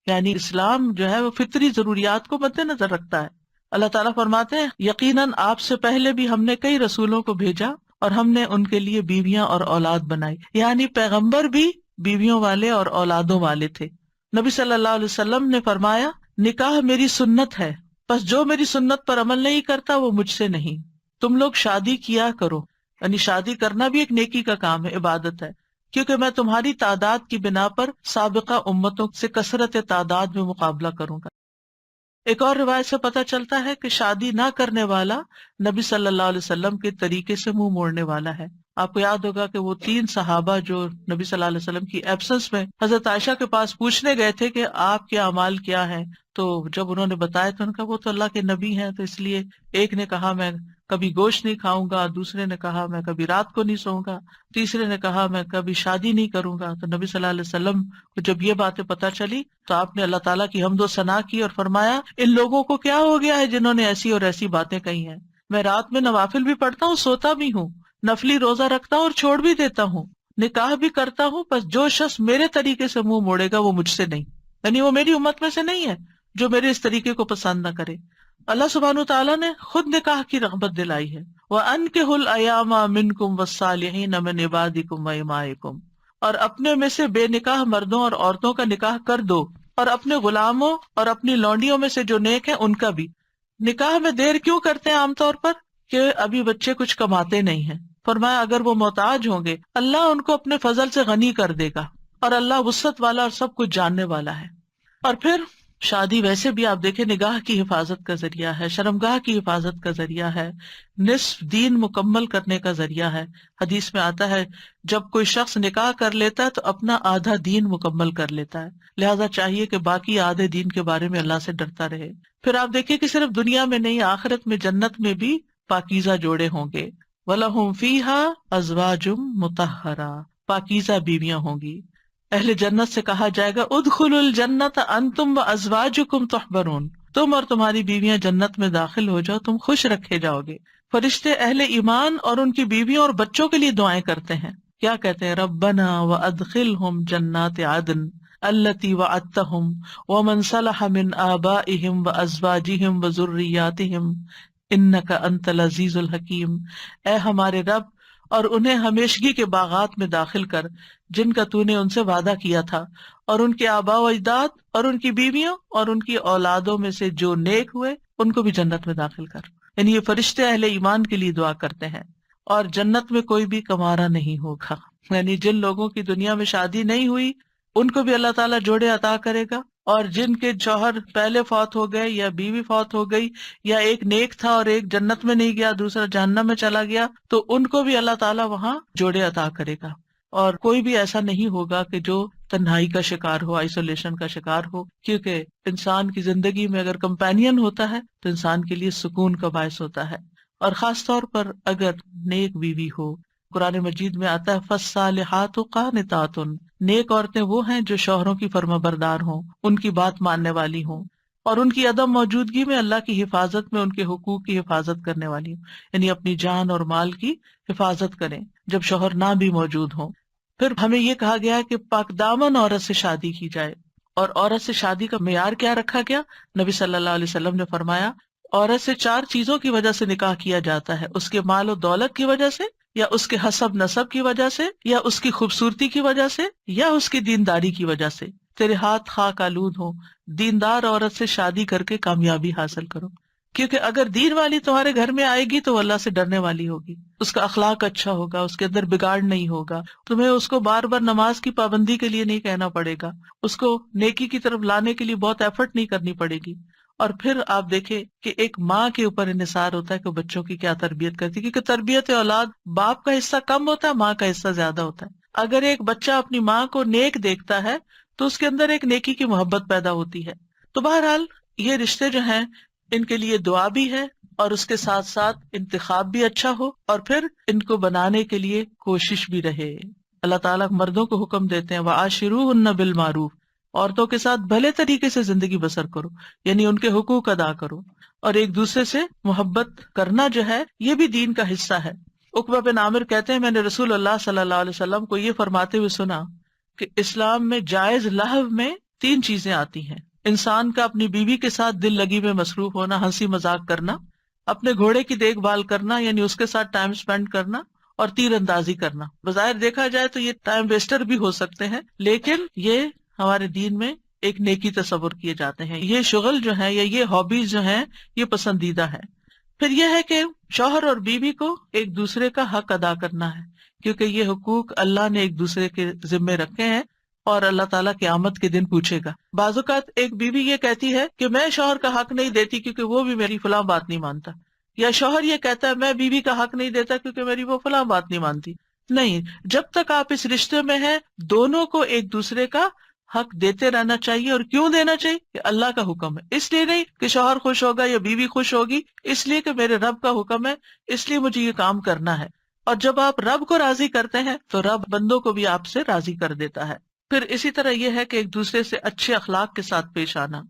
یعنی اسلام جو ہے وہ فطری ضروریات کو مد نظر رکھتا ہے. اللہ تعالیٰ فرماتے ہیں یقیناً آپ سے پہلے بھی ہم نے کئی رسولوں کو بھیجا اور ہم نے ان کے لیے بیویاں اور اولاد بنائی. یعنی پیغمبر بھی بیویوں والے اور اولادوں والے تھے. نبی صلی اللہ علیہ وسلم نے فرمایا نکاح میری سنت ہے، بس جو میری سنت پر عمل نہیں کرتا وہ مجھ سے نہیں. تم لوگ شادی کیا کرو. یعنی شادی کرنا بھی ایک نیکی کا کام ہے، عبادت ہے، کیونکہ میں تمہاری تعداد کی بنا پر سابقہ امتوں سے کثرت تعداد میں مقابلہ کروں گا. ایک اور روایت سے پتہ چلتا ہے کہ شادی نہ کرنے والا نبی صلی اللہ علیہ وسلم کے طریقے سے منہ موڑنے والا ہے. آپ کو یاد ہوگا کہ وہ 3 صحابہ جو نبی صلی اللہ علیہ وسلم کی ایبسنس میں حضرت عائشہ کے پاس پوچھنے گئے تھے کہ آپ کے اعمال کیا ہیں، تو جب انہوں نے بتایا تو ان کا وہ تو اللہ کے نبی ہیں، تو اس لیے ایک نے کہا میں کبھی گوشت نہیں کھاؤں گا، دوسرے نے کہا میں کبھی رات کو نہیں سوؤں گا، تیسرے نے کہا میں کبھی شادی نہیں کروں گا. تو نبی صلی اللہ علیہ وسلم کو جب یہ باتیں پتہ چلی تو آپ نے اللہ تعالیٰ کی حمد و ثنا کی اور فرمایا ان لوگوں کو کیا ہو گیا ہے جنہوں نے ایسی اور ایسی باتیں کہی ہیں. میں رات میں نوافل بھی پڑھتا ہوں، سوتا بھی ہوں، نفلی روزہ رکھتا ہوں اور چھوڑ بھی دیتا ہوں، نکاح بھی کرتا ہوں، بس جو شخص میرے طریقے سے منہ موڑے گا وہ مجھ سے نہیں. یعنی وہ میری امت میں سے نہیں ہے جو میرے اس طریقے کو پسند نہ کرے. اللہ سبحانہ تعالیٰ نے خود نکاح کی رغبت دلائی ہے. وَأَنكِحُوا الْأَيَامَ مِنكُمْ وَالصَّالِحِينَ مِنْ عِبَادِكُمْ وَإِمَائِكُمْ، اور اپنے میں سے بے نکاح مردوں اور عورتوں کا نکاح کر دو، اور اپنے غلاموں اور اپنی لونڈیوں میں سے جو نیک ہیں ان کا بھی. نکاح میں دیر کیوں کرتے ہیں عام طور پر؟ کہ ابھی بچے کچھ کماتے نہیں ہیں. فرمایا اگر وہ محتاج ہوں گے اللہ ان کو اپنے فضل سے غنی کر دے گا، اور اللہ وسعت والا اور سب کچھ جاننے والا ہے. اور پھر شادی ویسے بھی آپ دیکھیں نگاہ کی حفاظت کا ذریعہ ہے، شرمگاہ کی حفاظت کا ذریعہ ہے، نصف دین مکمل کرنے کا ذریعہ ہے. حدیث میں آتا ہے جب کوئی شخص نکاح کر لیتا ہے تو اپنا آدھا دین مکمل کر لیتا ہے، لہذا چاہیے کہ باقی آدھے دین کے بارے میں اللہ سے ڈرتا رہے. پھر آپ دیکھیں کہ صرف دنیا میں نہیں، آخرت میں جنت میں بھی پاکیزہ جوڑے ہوں گے. وَلَهُمْ فِيهَا أَزْوَاجٌ مُطَهَّرَةٌ، پاکیزہ بیویاں ہوں گی. اہل جنت سے کہا جائے گا ادخلوا الجنت انتم وازواجکم تحبرون، تم اور تمہاری بیویاں جنت میں داخل ہو جاؤ، تم خوش رکھے جاؤ گے. فرشتے اہل ایمان اور ان کی بیویوں اور بچوں کے لیے دعائیں کرتے ہیں. کیا کہتے ہیں؟ ربنا وادخلہم جنات عدن التی وعدتہم ومن صلح من آبائہم وازواجہم وذریاتہم انک انت العزیز الحکیم. اے ہمارے رب، اور انہیں ہمیشگی کے باغات میں داخل کر جن کا تو نے ان سے وعدہ کیا تھا، اور ان کے آباء و اجداد اور ان کی بیویوں اور ان کی اولادوں میں سے جو نیک ہوئے ان کو بھی جنت میں داخل کر. یعنی یہ فرشتے اہل ایمان کے لیے دعا کرتے ہیں. اور جنت میں کوئی بھی کمارا نہیں ہوگا، یعنی جن لوگوں کی دنیا میں شادی نہیں ہوئی ان کو بھی اللہ تعالیٰ جوڑے عطا کرے گا، اور جن کے شوہر پہلے فوت ہو گئے یا بیوی فوت ہو گئی، یا ایک نیک تھا اور ایک جنت میں نہیں گیا دوسرا جہنم میں چلا گیا، تو ان کو بھی اللہ تعالیٰ وہاں جوڑے عطا کرے گا. اور کوئی بھی ایسا نہیں ہوگا کہ جو تنہائی کا شکار ہو، آئسولیشن کا شکار ہو، کیونکہ انسان کی زندگی میں اگر کمپینین ہوتا ہے تو انسان کے لیے سکون کا باعث ہوتا ہے. اور خاص طور پر اگر نیک بیوی ہو. قرآن مجید میں آتا ہے فالصالحات قانتات، نیک عورتیں وہ ہیں جو شوہروں کی فرما بردار ہوں، ان کی بات ماننے والی ہوں. اور ان کی عدم موجودگی میں اللہ کی حفاظت میں ان کے حقوق کی حفاظت کرنے والی ہوں، یعنی اپنی جان اور مال کی حفاظت کریں جب شوہر نہ بھی موجود ہوں۔ پھر ہمیں یہ کہا گیا کہ پاک دامن عورت سے شادی کی جائے، اور عورت سے شادی کا معیار کیا رکھا گیا؟ نبی صلی اللہ علیہ وسلم نے فرمایا عورت سے 4 چیزوں کی وجہ سے نکاح کیا جاتا ہے، اس کے مال و دولت کی وجہ سے، یا اس کے حسب نسب کی وجہ سے، یا اس کی خوبصورتی کی وجہ سے، یا اس کی دینداری کی وجہ سے۔ تیرے ہاتھ خاک آلود ہوں، دیندار عورت سے شادی کر کے کامیابی حاصل کرو، کیونکہ اگر دین والی تمہارے گھر میں آئے گی تو وہ اللہ سے ڈرنے والی ہوگی، اس کا اخلاق اچھا ہوگا، اس کے اندر بگاڑ نہیں ہوگا، تمہیں اس کو بار بار نماز کی پابندی کے لیے نہیں کہنا پڑے گا، اس کو نیکی کی طرف لانے کے لیے بہت ایفرٹ نہیں کرنی پڑے گی۔ اور پھر آپ دیکھیں کہ ایک ماں کے اوپر انحصار ہوتا ہے کہ بچوں کی کیا تربیت کرتی ہے، کیونکہ تربیت اولاد باپ کا حصہ کم ہوتا ہے، ماں کا حصہ زیادہ ہوتا ہے۔ اگر ایک بچہ اپنی ماں کو نیک دیکھتا ہے تو اس کے اندر ایک نیکی کی محبت پیدا ہوتی ہے۔ تو بہرحال یہ رشتے جو ہیں ان کے لیے دعا بھی ہے، اور اس کے ساتھ ساتھ انتخاب بھی اچھا ہو، اور پھر ان کو بنانے کے لیے کوشش بھی رہے۔ اللہ تعالیٰ مردوں کو حکم دیتے ہیں وَعَاشِرُوهُنَّ بِالْمَعْرُوفِ، عورتوں کے ساتھ بھلے طریقے سے زندگی بسر کرو، یعنی ان کے حقوق ادا کرو، اور ایک دوسرے سے محبت کرنا جو ہے یہ بھی دین کا حصہ ہے۔ عقبہ بن عامر کہتے ہیں میں نے رسول اللہ صلی اللہ علیہ وسلم کو یہ فرماتے ہوئے سنا کہ اسلام میں جائز لہو میں 3 چیزیں آتی ہیں: انسان کا اپنی بیوی کے ساتھ دل لگی میں مصروف ہونا، ہنسی مذاق کرنا، اپنے گھوڑے کی دیکھ بھال کرنا یعنی اس کے ساتھ ٹائم سپینڈ کرنا، اور تیر اندازی کرنا۔ بظاہر دیکھا جائے تو یہ ٹائم ویسٹر بھی ہو سکتے ہیں، لیکن یہ ہمارے دین میں ایک نیکی تصور کیے جاتے ہیں۔ یہ شغل جو ہے یا یہ ہابیز جو ہیں یہ پسندیدہ ہے۔ پھر یہ ہے کہ شوہر اور بیوی کو ایک دوسرے کا حق ادا کرنا ہے، کیونکہ یہ حقوق اللہ نے ایک دوسرے کے ذمے رکھے ہیں اور اللہ تعالیٰ قیامت کے دن پوچھے گا۔ بعض اوقات ایک بیوی یہ کہتی ہے کہ میں شوہر کا حق نہیں دیتی کیونکہ وہ بھی میری فلاں بات نہیں مانتا، یا شوہر یہ کہتا ہے میں بیوی کا حق نہیں دیتا کیونکہ میری وہ فلاں بات نہیں مانتی۔ نہیں، جب تک آپ اس رشتے میں ہیں دونوں کو ایک دوسرے کا حق دیتے رہنا چاہیے۔ اور کیوں دینا چاہیے؟ کہ اللہ کا حکم ہے، اس لیے نہیں کہ شوہر خوش ہوگا یا بیوی خوش ہوگی، اس لیے کہ میرے رب کا حکم ہے، اس لیے مجھے یہ کام کرنا ہے۔ اور جب آپ رب کو راضی کرتے ہیں تو رب بندوں کو بھی آپ سے راضی کر دیتا ہے۔ پھر اسی طرح یہ ہے کہ ایک دوسرے سے اچھے اخلاق کے ساتھ پیش آنا۔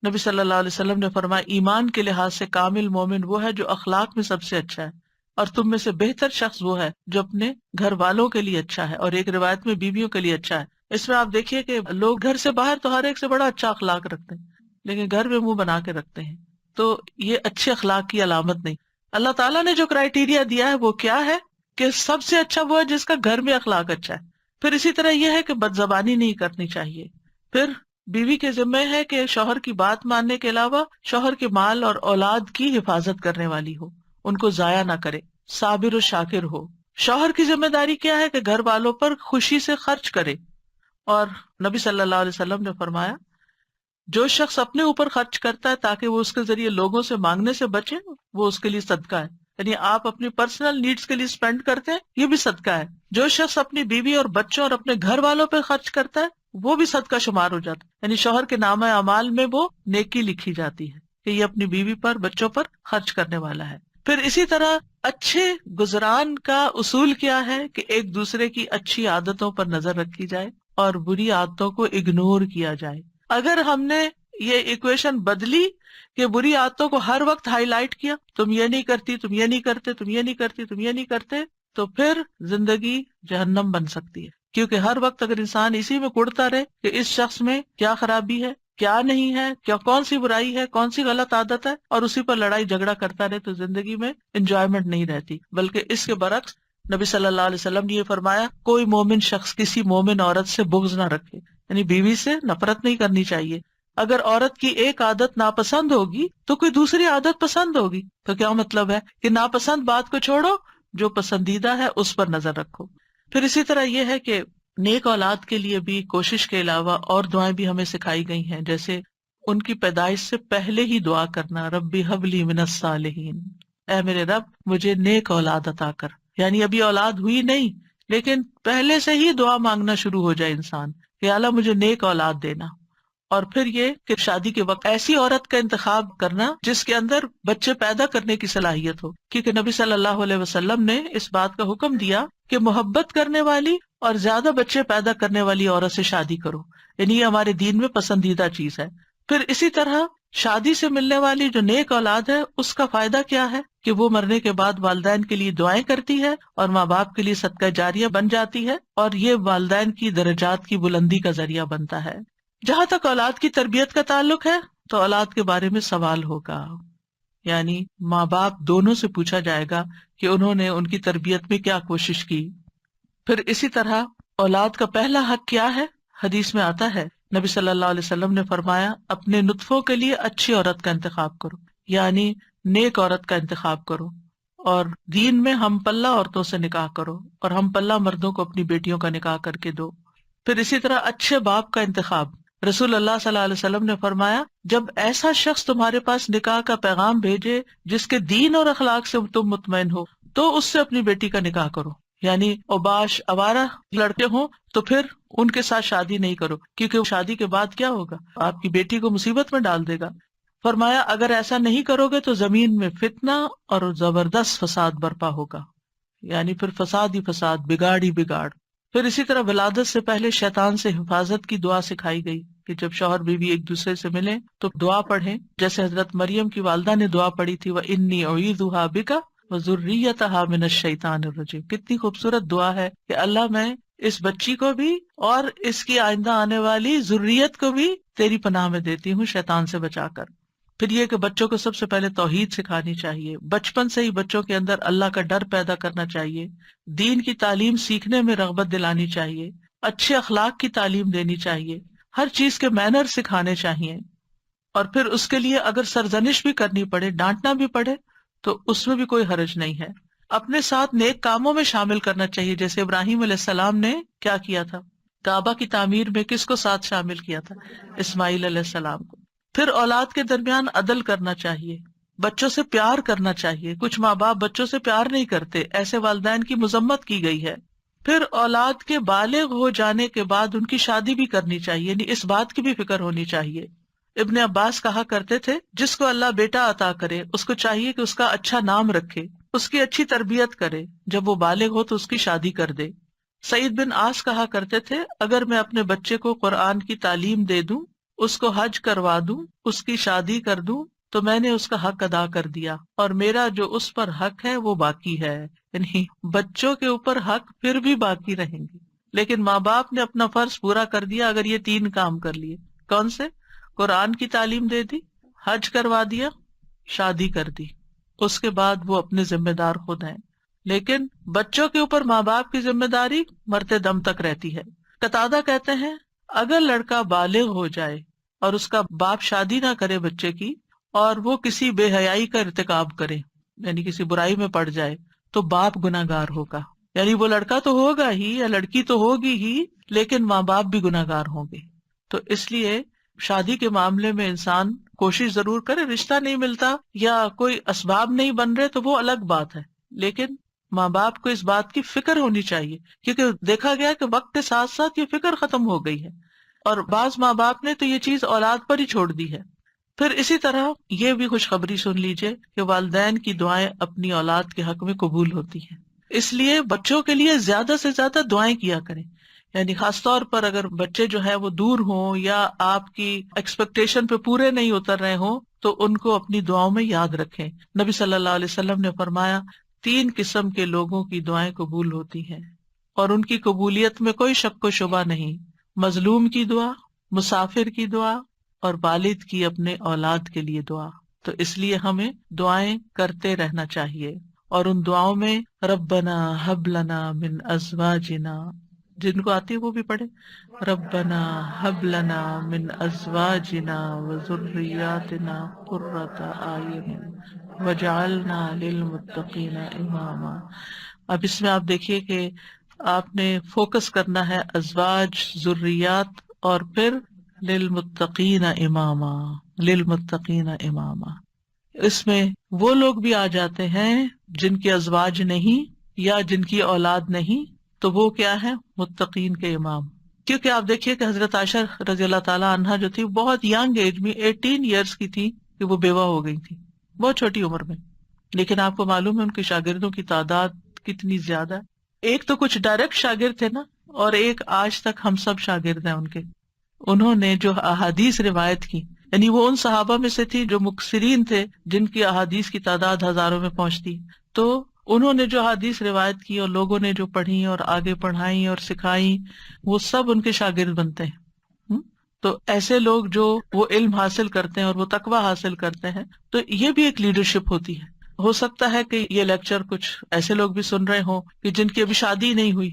نبی صلی اللہ علیہ وسلم نے فرمایا ایمان کے لحاظ سے کامل مومن وہ ہے جو اخلاق میں سب سے اچھا ہے، اور تم میں سے بہتر شخص وہ ہے جو اپنے گھر والوں کے لیے اچھا ہے، اور ایک روایت میں بیویوں کے لیے اچھا ہے۔ اس میں آپ دیکھیے کہ لوگ گھر سے باہر تو ہر ایک سے بڑا اچھا اخلاق رکھتے ہیں، لیکن گھر میں منہ بنا کے رکھتے ہیں، تو یہ اچھے اخلاق کی علامت نہیں۔ اللہ تعالیٰ نے جو کرائیٹیریا دیا ہے وہ کیا ہے کہ سب سے اچھا وہ ہے جس کا گھر میں اخلاق اچھا ہے۔ پھر اسی طرح یہ ہے کہ بد زبانی نہیں کرنی چاہیے۔ پھر بیوی کے ذمہ ہے کہ شوہر کی بات ماننے کے علاوہ شوہر کے مال اور اولاد کی حفاظت کرنے والی ہو، ان کو ضائع نہ کرے، صابر و شاکر ہو۔ شوہر کی ذمہ داری کیا ہے کہ گھر والوں پر خوشی سے خرچ کرے، اور نبی صلی اللہ علیہ وسلم نے فرمایا جو شخص اپنے اوپر خرچ کرتا ہے تاکہ وہ اس کے ذریعے لوگوں سے مانگنے سے بچے، وہ اس کے لیے صدقہ ہے، یعنی آپ اپنی پرسنل نیڈز کے لیے اسپینڈ کرتے ہیں، یہ بھی صدقہ ہے۔ جو شخص اپنی بیوی اور بچوں اور اپنے گھر والوں پہ خرچ کرتا ہے وہ بھی صدقہ شمار ہو جاتا ہے، یعنی شوہر کے نامہ اعمال میں وہ نیکی لکھی جاتی ہے کہ یہ اپنی بیوی پر بچوں پر خرچ کرنے والا ہے۔ پھر اسی طرح اچھے گزران کا اصول کیا ہے کہ ایک دوسرے کی اچھی عادتوں پر نظر رکھی جائے اور بری عادتوں کو اگنور کیا جائے۔ اگر ہم نے یہ ایکویشن بدلی کہ بری عادتوں کو ہر وقت ہائی لائٹ کیا، تم یہ نہیں کرتی، تم یہ نہیں کرتے، تم یہ نہیں کرتی، تم یہ نہیں کرتے، تو پھر زندگی جہنم بن سکتی ہے۔ کیونکہ ہر وقت اگر انسان اسی میں کڑتا رہے کہ اس شخص میں کیا خرابی ہے، کیا نہیں ہے، کیا کون سی برائی ہے، کون سی غلط عادت ہے، اور اسی پر لڑائی جھگڑا کرتا رہے، تو زندگی میں انجوائمنٹ نہیں رہتی۔ بلکہ اس کے برعکس نبی صلی اللہ علیہ وسلم نے یہ فرمایا کوئی مومن شخص کسی مومن عورت سے بغض نہ رکھے، یعنی بیوی سے نفرت نہیں کرنی چاہیے۔ اگر عورت کی ایک عادت ناپسند ہوگی تو کوئی دوسری عادت پسند ہوگی، تو کیا مطلب ہے کہ ناپسند بات کو چھوڑو، جو پسندیدہ ہے اس پر نظر رکھو۔ پھر اسی طرح یہ ہے کہ نیک اولاد کے لیے بھی کوشش کے علاوہ اور دعائیں بھی ہمیں سکھائی گئی ہیں، جیسے ان کی پیدائش سے پہلے ہی دعا کرنا، ربی حب لی من الصالحین، اے میرے رب مجھے نیک اولاد عطا کر، یعنی ابھی اولاد ہوئی نہیں لیکن پہلے سے ہی دعا مانگنا شروع ہو جائے انسان کہ اللہ مجھے نیک اولاد دینا۔ اور پھر یہ کہ شادی کے وقت ایسی عورت کا انتخاب کرنا جس کے اندر بچے پیدا کرنے کی صلاحیت ہو، کیونکہ نبی صلی اللہ علیہ وسلم نے اس بات کا حکم دیا کہ محبت کرنے والی اور زیادہ بچے پیدا کرنے والی عورت سے شادی کرو، یعنی یہ ہمارے دین میں پسندیدہ چیز ہے۔ پھر اسی طرح شادی سے ملنے والی جو نیک اولاد ہے اس کا فائدہ کیا ہے کہ وہ مرنے کے بعد والدین کے لیے دعائیں کرتی ہے اور ماں باپ کے لیے صدقہ جاریہ بن جاتی ہے، اور یہ والدین کی درجات کی بلندی کا ذریعہ بنتا ہے۔ جہاں تک اولاد کی تربیت کا تعلق ہے تو اولاد کے بارے میں سوال ہوگا، یعنی ماں باپ دونوں سے پوچھا جائے گا کہ انہوں نے ان کی تربیت میں کیا کوشش کی۔ پھر اسی طرح اولاد کا پہلا حق کیا ہے؟ حدیث میں آتا ہے، نبی صلی اللہ علیہ وسلم نے فرمایا اپنے نطفوں کے لیے اچھی عورت کا انتخاب کرو، یعنی نیک عورت کا انتخاب کرو، اور دین میں ہم پلہ عورتوں سے نکاح کرو اور ہم پلہ مردوں کو اپنی بیٹیوں کا نکاح کر کے دو۔ پھر اسی طرح اچھے باپ کا انتخاب، رسول اللہ صلی اللہ علیہ وسلم نے فرمایا جب ایسا شخص تمہارے پاس نکاح کا پیغام بھیجے جس کے دین اور اخلاق سے تم مطمئن ہو تو اس سے اپنی بیٹی کا نکاح کرو، یعنی اوباش آوارہ لڑکے ہوں تو پھر ان کے ساتھ شادی نہیں کرو، کیونکہ شادی کے بعد کیا ہوگا، آپ کی بیٹی کو مصیبت میں ڈال دے گا۔ فرمایا اگر ایسا نہیں کرو گے تو زمین میں فتنہ اور زبردست فساد برپا ہوگا، یعنی پھر فساد ہی فساد، بگاڑ ہی بگاڑ۔ پھر اسی طرح ولادت سے پہلے شیطان سے حفاظت کی دعا سکھائی گئی کہ جب شوہر بیوی ایک دوسرے سے ملیں تو دعا پڑھیں، جیسے حضرت مریم کی والدہ نے دعا پڑھی تھی وَإِنِّي أُعِيذُهَا بِكَ وَذُرِّيَّتَهَا مِنَ الشَّيْطَانِ الرَّجِيمِ۔ کتنی خوبصورت دعا ہے کہ اللہ میں اس بچی کو بھی اور اس کی آئندہ آنے والی ذریت کو بھی تیری پناہ میں دیتی ہوں شیطان سے بچا کر۔ پھر یہ کہ بچوں کو سب سے پہلے توحید سکھانی چاہیے، بچپن سے ہی بچوں کے اندر اللہ کا ڈر پیدا کرنا چاہیے، دین کی تعلیم سیکھنے میں رغبت دلانی چاہیے، اچھے اخلاق کی تعلیم دینی چاہیے، ہر چیز کے مینر سکھانے چاہیے، اور پھر اس کے لیے اگر سرزنش بھی کرنی پڑے، ڈانٹنا بھی پڑے تو اس میں بھی کوئی حرج نہیں ہے۔ اپنے ساتھ نیک کاموں میں شامل کرنا چاہیے، جیسے ابراہیم علیہ السلام نے کیا کیا تھا، کعبہ کی تعمیر میں کس کو ساتھ شامل کیا تھا؟ اسماعیل علیہ السلام کو۔ پھر اولاد کے درمیان عدل کرنا چاہیے، بچوں سے پیار کرنا چاہیے، کچھ ماں باپ بچوں سے پیار نہیں کرتے، ایسے والدین کی مذمت کی گئی ہے۔ پھر اولاد کے بالغ ہو جانے کے بعد ان کی شادی بھی کرنی چاہیے، یعنی اس بات کی بھی فکر ہونی چاہیے۔ ابن عباس کہا کرتے تھے جس کو اللہ بیٹا عطا کرے اس کو چاہیے کہ اس کا اچھا نام رکھے، اس کی اچھی تربیت کرے، جب وہ بالغ ہو تو اس کی شادی کر دے۔ سعید بن عاص کہا کرتے تھے اگر میں اپنے بچے کو قرآن کی تعلیم دے دوں، اس کو حج کروا دوں، اس کی شادی کر دوں تو میں نے اس کا حق ادا کر دیا، اور میرا جو اس پر حق ہے وہ باقی ہے۔ یعنی بچوں کے اوپر حق پھر بھی باقی رہیں گے، لیکن ماں باپ نے اپنا فرض پورا کر دیا اگر یہ 3 کام کر لیے۔ کون سے؟ قرآن کی تعلیم دے دی، حج کروا دیا، شادی کر دی، اس کے بعد وہ اپنے ذمہ دار خود ہیں۔ لیکن بچوں کے اوپر ماں باپ کی ذمہ داری مرتے دم تک رہتی ہے۔ قتادہ کہتے ہیں اگر لڑکا بالغ ہو جائے اور اس کا باپ شادی نہ کرے بچے کی، اور وہ کسی بے حیائی کا ارتکاب کرے، یعنی کسی برائی میں پڑ جائے، تو باپ گناہ گار ہوگا، یعنی وہ لڑکا تو ہوگا ہی یا لڑکی تو ہوگی ہی، لیکن ماں باپ بھی گناہ گار ہوں گے۔ تو اس لیے شادی کے معاملے میں انسان کوشش ضرور کرے، رشتہ نہیں ملتا یا کوئی اسباب نہیں بن رہے تو وہ الگ بات ہے، لیکن ماں باپ کو اس بات کی فکر ہونی چاہیے، کیونکہ دیکھا گیا کہ وقت کے ساتھ ساتھ یہ فکر ختم ہو گئی ہے، اور بعض ماں باپ نے تو یہ چیز اولاد پر ہی چھوڑ دی ہے۔ پھر اسی طرح یہ بھی خوشخبری سن لیجئے کہ والدین کی دعائیں اپنی اولاد کے حق میں قبول ہوتی ہیں، اس لیے بچوں کے لیے زیادہ سے زیادہ دعائیں کیا کریں، یعنی خاص طور پر اگر بچے جو ہے وہ دور ہوں یا آپ کی ایکسپیکٹیشن پہ پورے نہیں اتر رہے ہوں تو ان کو اپنی دعاؤں میں یاد رکھیں۔ نبی صلی اللہ علیہ وسلم نے فرمایا 3 قسم کے لوگوں کی دعائیں قبول ہوتی ہیں اور ان کی قبولیت میں کوئی شک و شبہ نہیں، مظلوم کی دعا، مسافر کی دعا، اور والد کی اپنے اولاد کے لیے دعا۔ تو اس لیے ہمیں دعائیں کرتے رہنا چاہیے، اور ان دعاؤں میں ربنا ہب لنا من ازواجنا، جن کو آتی ہے وہ بھی پڑھے، ربنا ہب لنا من ازواجنا وذریاتنا قرۃ اعین وجعلنا للمتقین اماما۔ اب اس میں آپ دیکھیے کہ آپ نے فوکس کرنا ہے ازواج، ذریات، اور پھر للمتقین اماما، للمتقین اماما۔ اس میں وہ لوگ بھی آ جاتے ہیں جن کے ازواج نہیں یا جن کی اولاد نہیں، تو وہ کیا ہے؟ متقین کے امام۔ کیونکہ آپ دیکھیے کہ حضرت عائشہ رضی اللہ تعالیٰ عنہا جو تھی بہت ینگ ایج میں 18 ایئرس کی تھی کہ وہ بیوہ ہو گئی تھی، بہت چھوٹی عمر میں، لیکن آپ کو معلوم ہے ان کے شاگردوں کی تعداد کتنی زیادہ ہے۔ ایک تو کچھ ڈائریکٹ شاگرد تھے نا، اور ایک آج تک ہم سب شاگرد ہیں ان کے۔ انہوں نے جو احادیث روایت کی یعنی وہ ان صحابہ میں سے تھی جو مکثرین تھے، جن کی احادیث کی تعداد ہزاروں میں پہنچتی. تو انہوں نے جو حدیث روایت کی اور لوگوں نے جو پڑھی اور آگے پڑھائی اور سکھائی، وہ سب ان کے شاگرد بنتے ہیں. تو ایسے لوگ جو وہ علم حاصل کرتے ہیں اور وہ تقوی حاصل کرتے ہیں، تو یہ بھی ایک لیڈرشپ ہوتی ہے. ہو سکتا ہے کہ یہ لیکچر کچھ ایسے لوگ بھی سن رہے ہوں کہ جن کی ابھی شادی نہیں ہوئی،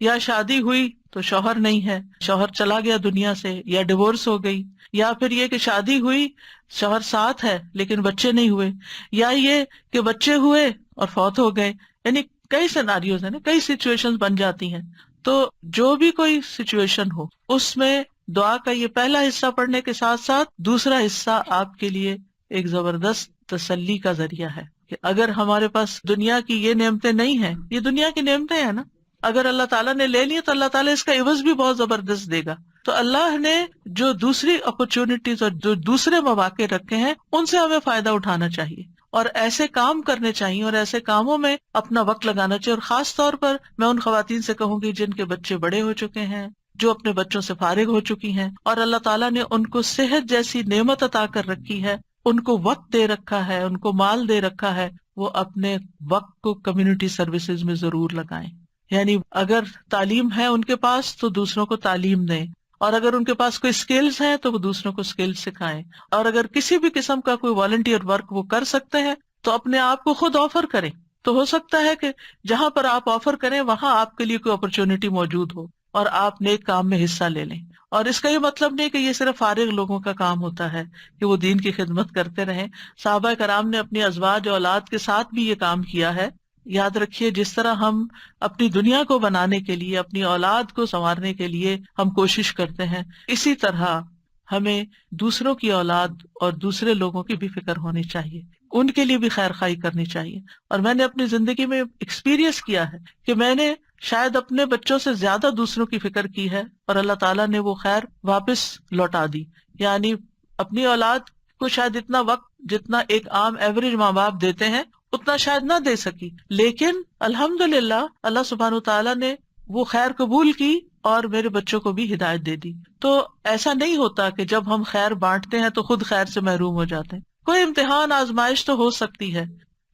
یا شادی ہوئی تو شوہر نہیں ہے، شوہر چلا گیا دنیا سے، یا ڈیورس ہو گئی، یا پھر یہ کہ شادی ہوئی شوہر ساتھ ہے لیکن بچے نہیں ہوئے، یا یہ کہ بچے ہوئے اور فوت ہو گئے. یعنی کئی سیناریوز ہیں نا، کئی سچویشن بن جاتی ہیں. تو جو بھی کوئی سچویشن ہو، اس میں دعا کا یہ پہلا حصہ پڑھنے کے ساتھ ساتھ دوسرا حصہ آپ کے لیے ایک زبردست تسلی کا ذریعہ ہے کہ اگر ہمارے پاس دنیا کی یہ نعمتیں نہیں ہیں، یہ دنیا کی نعمتیں ہیں نا، اگر اللہ تعالیٰ نے لے لی تو اللہ تعالیٰ اس کا عوض بھی بہت زبردست دے گا. تو اللہ نے جو دوسری اپرچونٹیز اور جو دوسرے مواقع رکھے ہیں، ان سے ہمیں فائدہ اٹھانا چاہیے اور ایسے کام کرنے چاہیے اور ایسے کاموں میں اپنا وقت لگانا چاہیے. اور خاص طور پر میں ان خواتین سے کہوں گی جن کے بچے بڑے ہو چکے ہیں، جو اپنے بچوں سے فارغ ہو چکی ہیں اور اللہ تعالیٰ نے ان کو صحت جیسی نعمت عطا کر رکھی ہے، ان کو وقت دے رکھا ہے، ان کو مال دے رکھا ہے، وہ اپنے وقت کو کمیونٹی سروسز میں ضرور لگائیں. یعنی اگر تعلیم ہے ان کے پاس تو دوسروں کو تعلیم دیں، اور اگر ان کے پاس کوئی سکلز ہیں تو وہ دوسروں کو سکلز سکھائیں، اور اگر کسی بھی قسم کا کوئی والنٹیئر ورک وہ کر سکتے ہیں تو اپنے آپ کو خود آفر کریں. تو ہو سکتا ہے کہ جہاں پر آپ آفر کریں وہاں آپ کے لیے کوئی اپرچونٹی موجود ہو اور آپ نیک کام میں حصہ لے لیں. اور اس کا یہ مطلب نہیں کہ یہ صرف فارغ لوگوں کا کام ہوتا ہے کہ وہ دین کی خدمت کرتے رہیں. صحابہ کرام نے اپنی ازواج اور اولاد کے ساتھ بھی یہ کام کیا ہے. یاد رکھیے، جس طرح ہم اپنی دنیا کو بنانے کے لیے، اپنی اولاد کو سنوارنے کے لیے ہم کوشش کرتے ہیں، اسی طرح ہمیں دوسروں کی اولاد اور دوسرے لوگوں کی بھی فکر ہونی چاہیے، ان کے لیے بھی خیر خواہی کرنی چاہیے. اور میں نے اپنی زندگی میں ایکسپیرئنس کیا ہے کہ میں نے شاید اپنے بچوں سے زیادہ دوسروں کی فکر کی ہے اور اللہ تعالیٰ نے وہ خیر واپس لوٹا دی. یعنی اپنی اولاد کو شاید اتنا وقت جتنا ایک عام ایوریج ماں باپ دیتے ہیں اتنا شاید نہ دے سکی، لیکن الحمدللہ اللہ سبحانہ وتعالیٰ نے وہ خیر قبول کی اور میرے بچوں کو بھی ہدایت دے دی. تو ایسا نہیں ہوتا کہ جب ہم خیر بانٹتے ہیں تو خود خیر سے محروم ہو جاتے ہیں. کوئی امتحان آزمائش تو ہو سکتی ہے.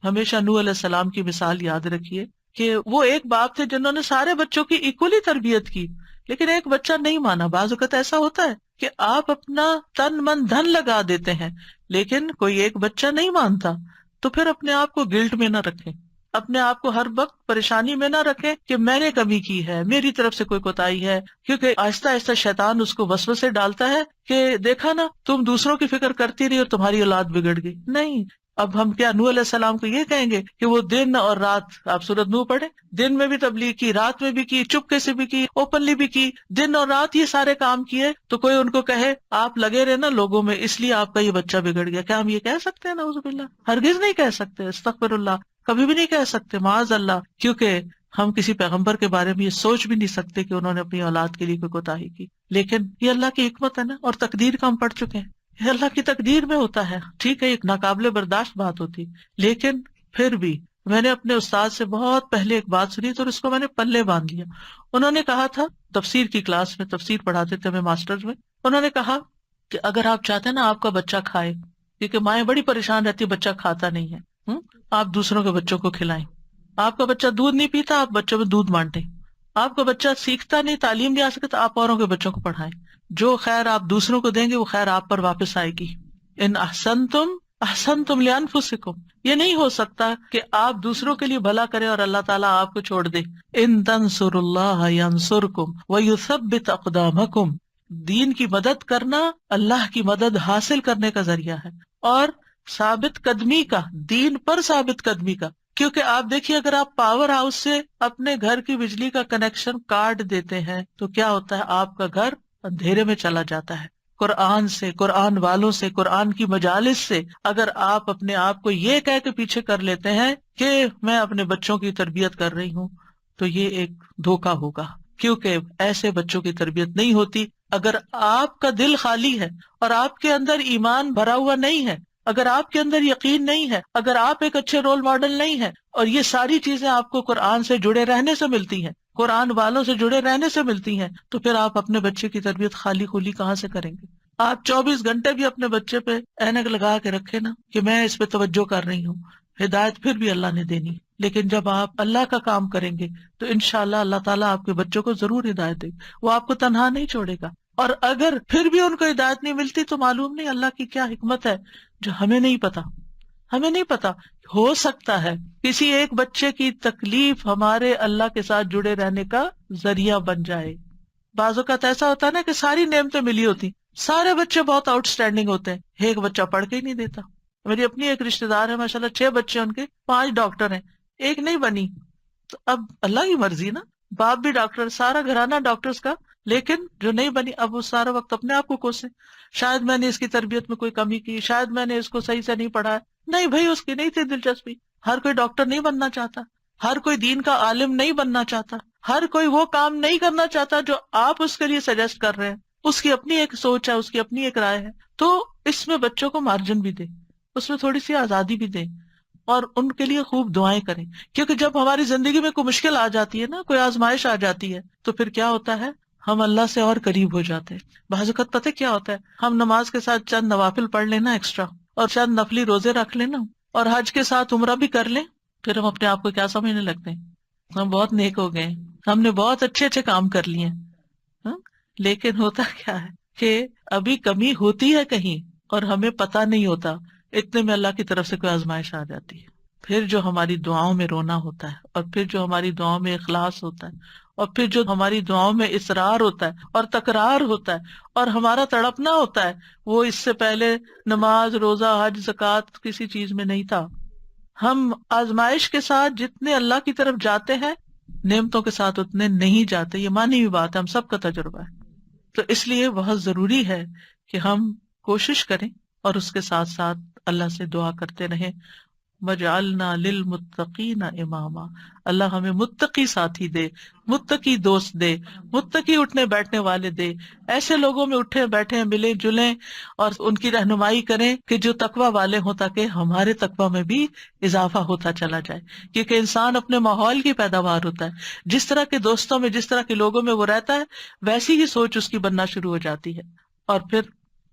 ہمیشہ نوح علیہ السلام کی مثال یاد رکھیے کہ وہ ایک باپ تھے جنہوں نے سارے بچوں کی ایکولی تربیت کی، لیکن ایک بچہ نہیں مانا. بعض اوقات ایسا ہوتا ہے کہ آپ اپنا تن من دھن لگا دیتے ہیں لیکن کوئی ایک بچہ نہیں مانتا، تو پھر اپنے آپ کو گلٹ میں نہ رکھیں، اپنے آپ کو ہر وقت پریشانی میں نہ رکھیں کہ میں نے کمی کی ہے، میری طرف سے کوئی کوتاہی ہے. کیونکہ آہستہ آہستہ شیطان اس کو وسوسے ڈالتا ہے کہ دیکھا نا، تم دوسروں کی فکر کرتی رہی اور تمہاری اولاد بگڑ گئی. نہیں، اب ہم کیا نوح علیہ السلام کو یہ کہیں گے کہ وہ دن اور رات، آپ سورۃ نوح پڑھیں، دن میں بھی تبلیغ کی، رات میں بھی کی، چپکے سے بھی کی، اوپنلی بھی کی، دن اور رات یہ سارے کام کیے. تو کوئی ان کو کہے آپ لگے رہے نا لوگوں میں، اس لیے آپ کا یہ بچہ بگڑ گیا، کیا ہم یہ کہہ سکتے ہیں؟ نعوذ باللہ، ہرگز نہیں کہہ سکتے. استغفر اللہ، کبھی بھی نہیں کہہ سکتے، معاذ اللہ. کیونکہ ہم کسی پیغمبر کے بارے میں یہ سوچ بھی نہیں سکتے کہ انہوں نے اپنی اولاد کے لیے کوئی کوتاہی کی. لیکن یہ اللہ کی حکمت ہے نا، اور تقدیر کا ہم پڑھ چکے ہیں، یہ اللہ کی تقدیر میں ہوتا ہے. ٹھیک ہے، ایک ناقابل برداشت بات ہوتی، لیکن پھر بھی میں نے اپنے استاد سے بہت پہلے ایک بات سنی تو اس کو میں نے پلے باندھ لیا. انہوں نے کہا تھا، تفسیر کی کلاس میں تفسیر پڑھاتے تھے ہمیں ماسٹرز میں، انہوں نے کہا کہ اگر آپ چاہتے ہیں نا آپ کا بچہ کھائے، کیونکہ مائیں بڑی پریشان رہتی، بچہ کھاتا نہیں ہے، آپ دوسروں کے بچوں کو کھلائیں. آپ کا بچہ دودھ نہیں پیتا، آپ بچوں میں دودھ بانٹیں. آپ کا بچہ سیکھتا نہیں، تعلیم نہیں آ سکتا، آپ اوروں کے بچوں کو پڑھائیں. جو خیر آپ دوسروں کو دیں گے وہ خیر آپ پر واپس آئے گی. ان احسنتم احسنتم لانفسکم، یہ نہیں ہو سکتا کہ آپ دوسروں کے لیے بھلا کریں اور اللہ تعالیٰ آپ کو چھوڑ دے. ان تنصروا اللہ ینصرکم ویثبت اقدامکم، دین کی مدد کرنا اللہ کی مدد حاصل کرنے کا ذریعہ ہے، اور ثابت قدمی کا، دین پر ثابت قدمی کا. کیونکہ آپ دیکھیے، اگر آپ پاور ہاؤس سے اپنے گھر کی بجلی کا کنیکشن کاٹ دیتے ہیں تو کیا ہوتا ہے؟ آپ کا گھر اندھیرے میں چلا جاتا ہے. قرآن سے، قرآن والوں سے، قرآن کی مجالس سے اگر آپ اپنے آپ کو یہ کہہ کے پیچھے کر لیتے ہیں کہ میں اپنے بچوں کی تربیت کر رہی ہوں، تو یہ ایک دھوکا ہوگا. کیونکہ ایسے بچوں کی تربیت نہیں ہوتی. اگر آپ کا دل خالی ہے اور آپ کے اندر ایمان بھرا ہوا نہیں ہے، اگر آپ کے اندر یقین نہیں ہے، اگر آپ ایک اچھے رول ماڈل نہیں ہے، اور یہ ساری چیزیں آپ کو قرآن سے جڑے رہنے سے ملتی ہیں، قرآن والوں سے جڑے رہنے سے ملتی ہیں، تو پھر آپ اپنے بچے کی تربیت خالی خولی کہاں سے کریں گے؟ آپ 24 گھنٹے بھی اپنے بچے پہ اینک لگا کے رکھے نا کہ میں اس پہ توجہ کر رہی ہوں، ہدایت پھر بھی اللہ نے دینی، لیکن جب آپ اللہ کا کام کریں گے تو انشاءاللہ اللہ تعالیٰ آپ کے بچوں کو ضرور ہدایت دے، وہ آپ کو تنہا نہیں چھوڑے گا۔ اور اگر پھر بھی ان کو ہدایت نہیں ملتی تو معلوم نہیں اللہ کی کیا حکمت ہے جو ہمیں نہیں پتا، ہمیں نہیں پتا۔ ہو سکتا ہے کسی ایک بچے کی تکلیف ہمارے اللہ کے ساتھ جڑے رہنے کا ذریعہ بن جائے۔ بعض اوقات ایسا ہوتا ہے نا کہ ساری نعمتیں ملی ہوتی، سارے بچے بہت آؤٹ اسٹینڈنگ ہوتے ہیں، ایک بچہ پڑھ کے ہی نہیں دیتا۔ میری اپنی ایک رشتے دار ہے، ماشاءاللہ 6 بچے ان کے، 5 ڈاکٹر ہیں، ایک نہیں بنی۔ تو اب اللہ کی مرضی نا، باپ بھی ڈاکٹر، سارا گھرانہ ڈاکٹرز کا، لیکن جو نہیں بنی اب وہ سارا وقت اپنے آپ کو کوسے، شاید میں نے اس کی تربیت میں کوئی کمی کی، شاید میں نے اس کو صحیح سے نہیں پڑھایا۔ نہیں بھائی، اس کی نہیں تھی دلچسپی۔ ہر کوئی ڈاکٹر نہیں بننا چاہتا، ہر کوئی دین کا عالم نہیں بننا چاہتا، ہر کوئی وہ کام نہیں کرنا چاہتا جو آپ اس کے لیے سجیسٹ کر رہے ہیں۔ اس کی اپنی ایک سوچ ہے، اس کی اپنی ایک رائے ہے، تو اس میں بچوں کو مارجن بھی دے، اس میں تھوڑی سی آزادی بھی دیں، اور ان کے لیے خوب دعائیں کریں، کیونکہ جب ہماری زندگی میں کوئی مشکل آ جاتی ہے نا، کوئی آزمائش آ جاتی ہے، تو پھر کیا ہوتا ہے، ہم اللہ سے اور قریب ہو جاتے ہیں۔ بعض اوقات پتہ کیا ہوتا ہے، ہم نماز کے ساتھ چند نوافل پڑھ لینا ایکسٹرا، اور چند نفلی روزے رکھ لینا، اور حج کے ساتھ عمرہ بھی کر لیں، پھر ہم اپنے آپ کو کیا سمجھنے لگتے ہیں، ہم بہت نیک ہو گئے، ہم نے بہت اچھے اچھے کام کر لیے ہیں۔ ہاں؟ لیکن ہوتا کیا ہے کہ ابھی کمی ہوتی ہے کہیں اور ہمیں پتہ نہیں ہوتا، اتنے میں اللہ کی طرف سے کوئی آزمائش آ جاتی ہے، پھر جو ہماری دعاؤں میں رونا ہوتا ہے، اور پھر جو ہماری دعاؤں میں اخلاص ہوتا ہے، اور پھر جو ہماری دعاؤں میں اصرار ہوتا ہے اور تکرار ہوتا ہے اور ہمارا تڑپنا ہوتا ہے، وہ اس سے پہلے نماز، روزہ، حج، زکوٰۃ کسی چیز میں نہیں تھا۔ ہم آزمائش کے ساتھ جتنے اللہ کی طرف جاتے ہیں، نعمتوں کے ساتھ اتنے نہیں جاتے، یہ مانی ہوئی بات ہے، ہم سب کا تجربہ ہے۔ تو اس لیے بہت ضروری ہے کہ ہم کوشش کریں اور اس کے ساتھ ساتھ اللہ سے دعا کرتے رہیں، وَجْعَلْنَا لِلْمُتَّقِينَ اماما، اللہ ہمیں متقی ساتھی دے، متقی دوست دے، متقی اٹھنے بیٹھنے والے دے، ایسے لوگوں میں اٹھے بیٹھے ملیں جلیں اور ان کی رہنمائی کریں کہ جو تقوی والے ہوں، تاکہ ہمارے تقوی میں بھی اضافہ ہوتا چلا جائے، کیونکہ انسان اپنے ماحول کی پیداوار ہوتا ہے، جس طرح کے دوستوں میں، جس طرح کے لوگوں میں وہ رہتا ہے، ویسی ہی سوچ اس کی بننا شروع ہو جاتی ہے۔ اور پھر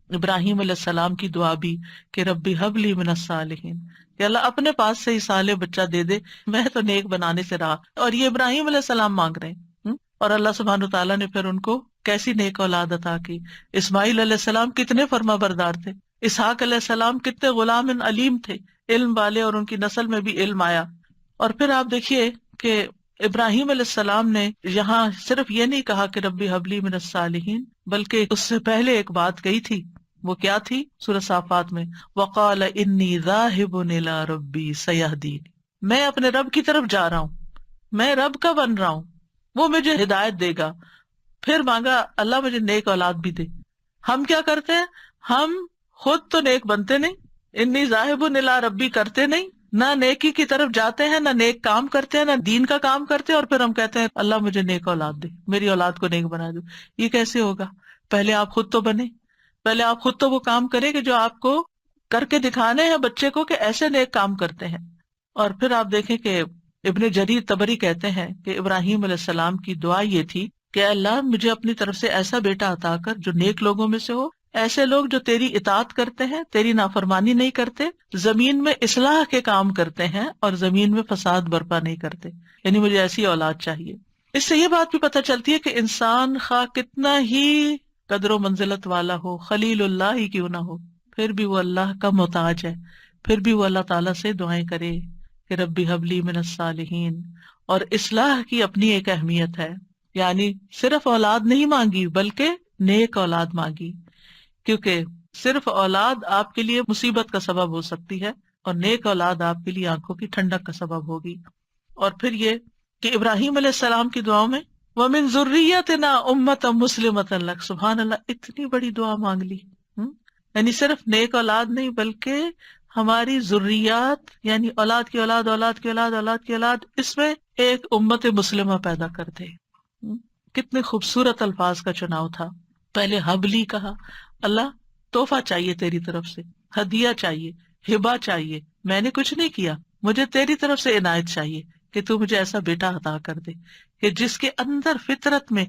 ابراہیم علیہ السلام کی دعا بھی کہ ربی ہب لی من الصالحین، کہ اللہ اپنے پاس سے ہی صالح بچہ دے دے، میں تو نیک بنانے سے رہا۔ اور یہ ابراہیم علیہ السلام مانگ رہے ہیں، اور اللہ سبحانہ تعالیٰ نے پھر ان کو کیسی نیک اولاد عطا کی۔ اسماعیل علیہ السلام کتنے فرما بردار تھے، اسحاق علیہ السلام کتنے غلام علیم تھے، علم والے، اور ان کی نسل میں بھی علم آیا۔ اور پھر آپ دیکھیے کہ ابراہیم علیہ السلام نے یہاں صرف یہ نہیں کہا کہ ربی حبلی من الصالحین، بلکہ اس سے پہلے ایک بات کہی تھی، وہ کیا تھی؟ سورہ صافات میں وقال انی ذاہب الی ربی سیہدین، میں اپنے رب کی طرف جا رہا ہوں، میں رب کا بن رہا ہوں، وہ مجھے ہدایت دے گا۔ پھر مانگا اللہ مجھے نیک اولاد بھی دے۔ ہم کیا کرتے ہیں، ہم خود تو نیک بنتے نہیں، انی ذاہب الی ربی کرتے نہیں، نہ نیکی کی طرف جاتے ہیں، نہ نیک کام کرتے ہیں، نہ دین کا کام کرتے ہیں، اور پھر ہم کہتے ہیں اللہ مجھے نیک اولاد دے، میری اولاد کو نیک بنا دو۔ یہ کیسے ہوگا؟ پہلے آپ خود تو بنے، پہلے آپ خود تو وہ کام کریں کہ جو آپ کو کر کے دکھانے ہیں بچے کو کہ ایسے نیک کام کرتے ہیں۔ اور پھر آپ دیکھیں کہ ابن جریر طبری کہتے ہیں کہ ابراہیم علیہ السلام کی دعا یہ تھی کہ اللہ مجھے اپنی طرف سے ایسا بیٹا عطا کر جو نیک لوگوں میں سے ہو، ایسے لوگ جو تیری اطاعت کرتے ہیں، تیری نافرمانی نہیں کرتے، زمین میں اصلاح کے کام کرتے ہیں اور زمین میں فساد برپا نہیں کرتے، یعنی مجھے ایسی اولاد چاہیے۔ اس سے یہ بات بھی پتہ چلتی ہے کہ انسان خواہ کتنا ہی قدر و منزلت والا ہو، خلیل اللہ ہی کیوں نہ ہو، پھر بھی وہ اللہ کا محتاج ہے، پھر بھی وہ اللہ تعالیٰ سے دعائیں کرے کہ ربی حبلی من الصالحین۔ اور اصلاح کی اپنی ایک اہمیت ہے، یعنی صرف اولاد نہیں مانگی بلکہ نیک اولاد مانگی، کیونکہ صرف اولاد آپ کے لیے مصیبت کا سبب ہو سکتی ہے، اور نیک اولاد آپ کے لیے آنکھوں کی ٹھنڈک کا سبب ہوگی۔ اور پھر یہ کہ ابراہیم علیہ السلام کی دعاؤں میں وَمِن ذُرِّيَّتِنَا أُمَّةً مُسْلِمَةً لَكَ، سبحان اللہ، اتنی بڑی دعا مانگ لی، یعنی صرف نیک اولاد نہیں بلکہ ہماری ذریات، یعنی اولاد کی اولاد، اولاد کی اولاد، اولاد کی اولاد، اس میں ایک امت مسلمہ پیدا کر دے۔ کتنے خوبصورت الفاظ کا چناؤ تھا۔ پہلے حبلی کہا، اللہ تحفہ چاہیے تیری طرف سے، ہدیہ چاہیے، ہبہ چاہیے، میں نے کچھ نہیں کیا، مجھے تیری طرف سے عنایت چاہیے کہ تو مجھے ایسا بیٹا عطا کر دے کہ جس کے اندر فطرت میں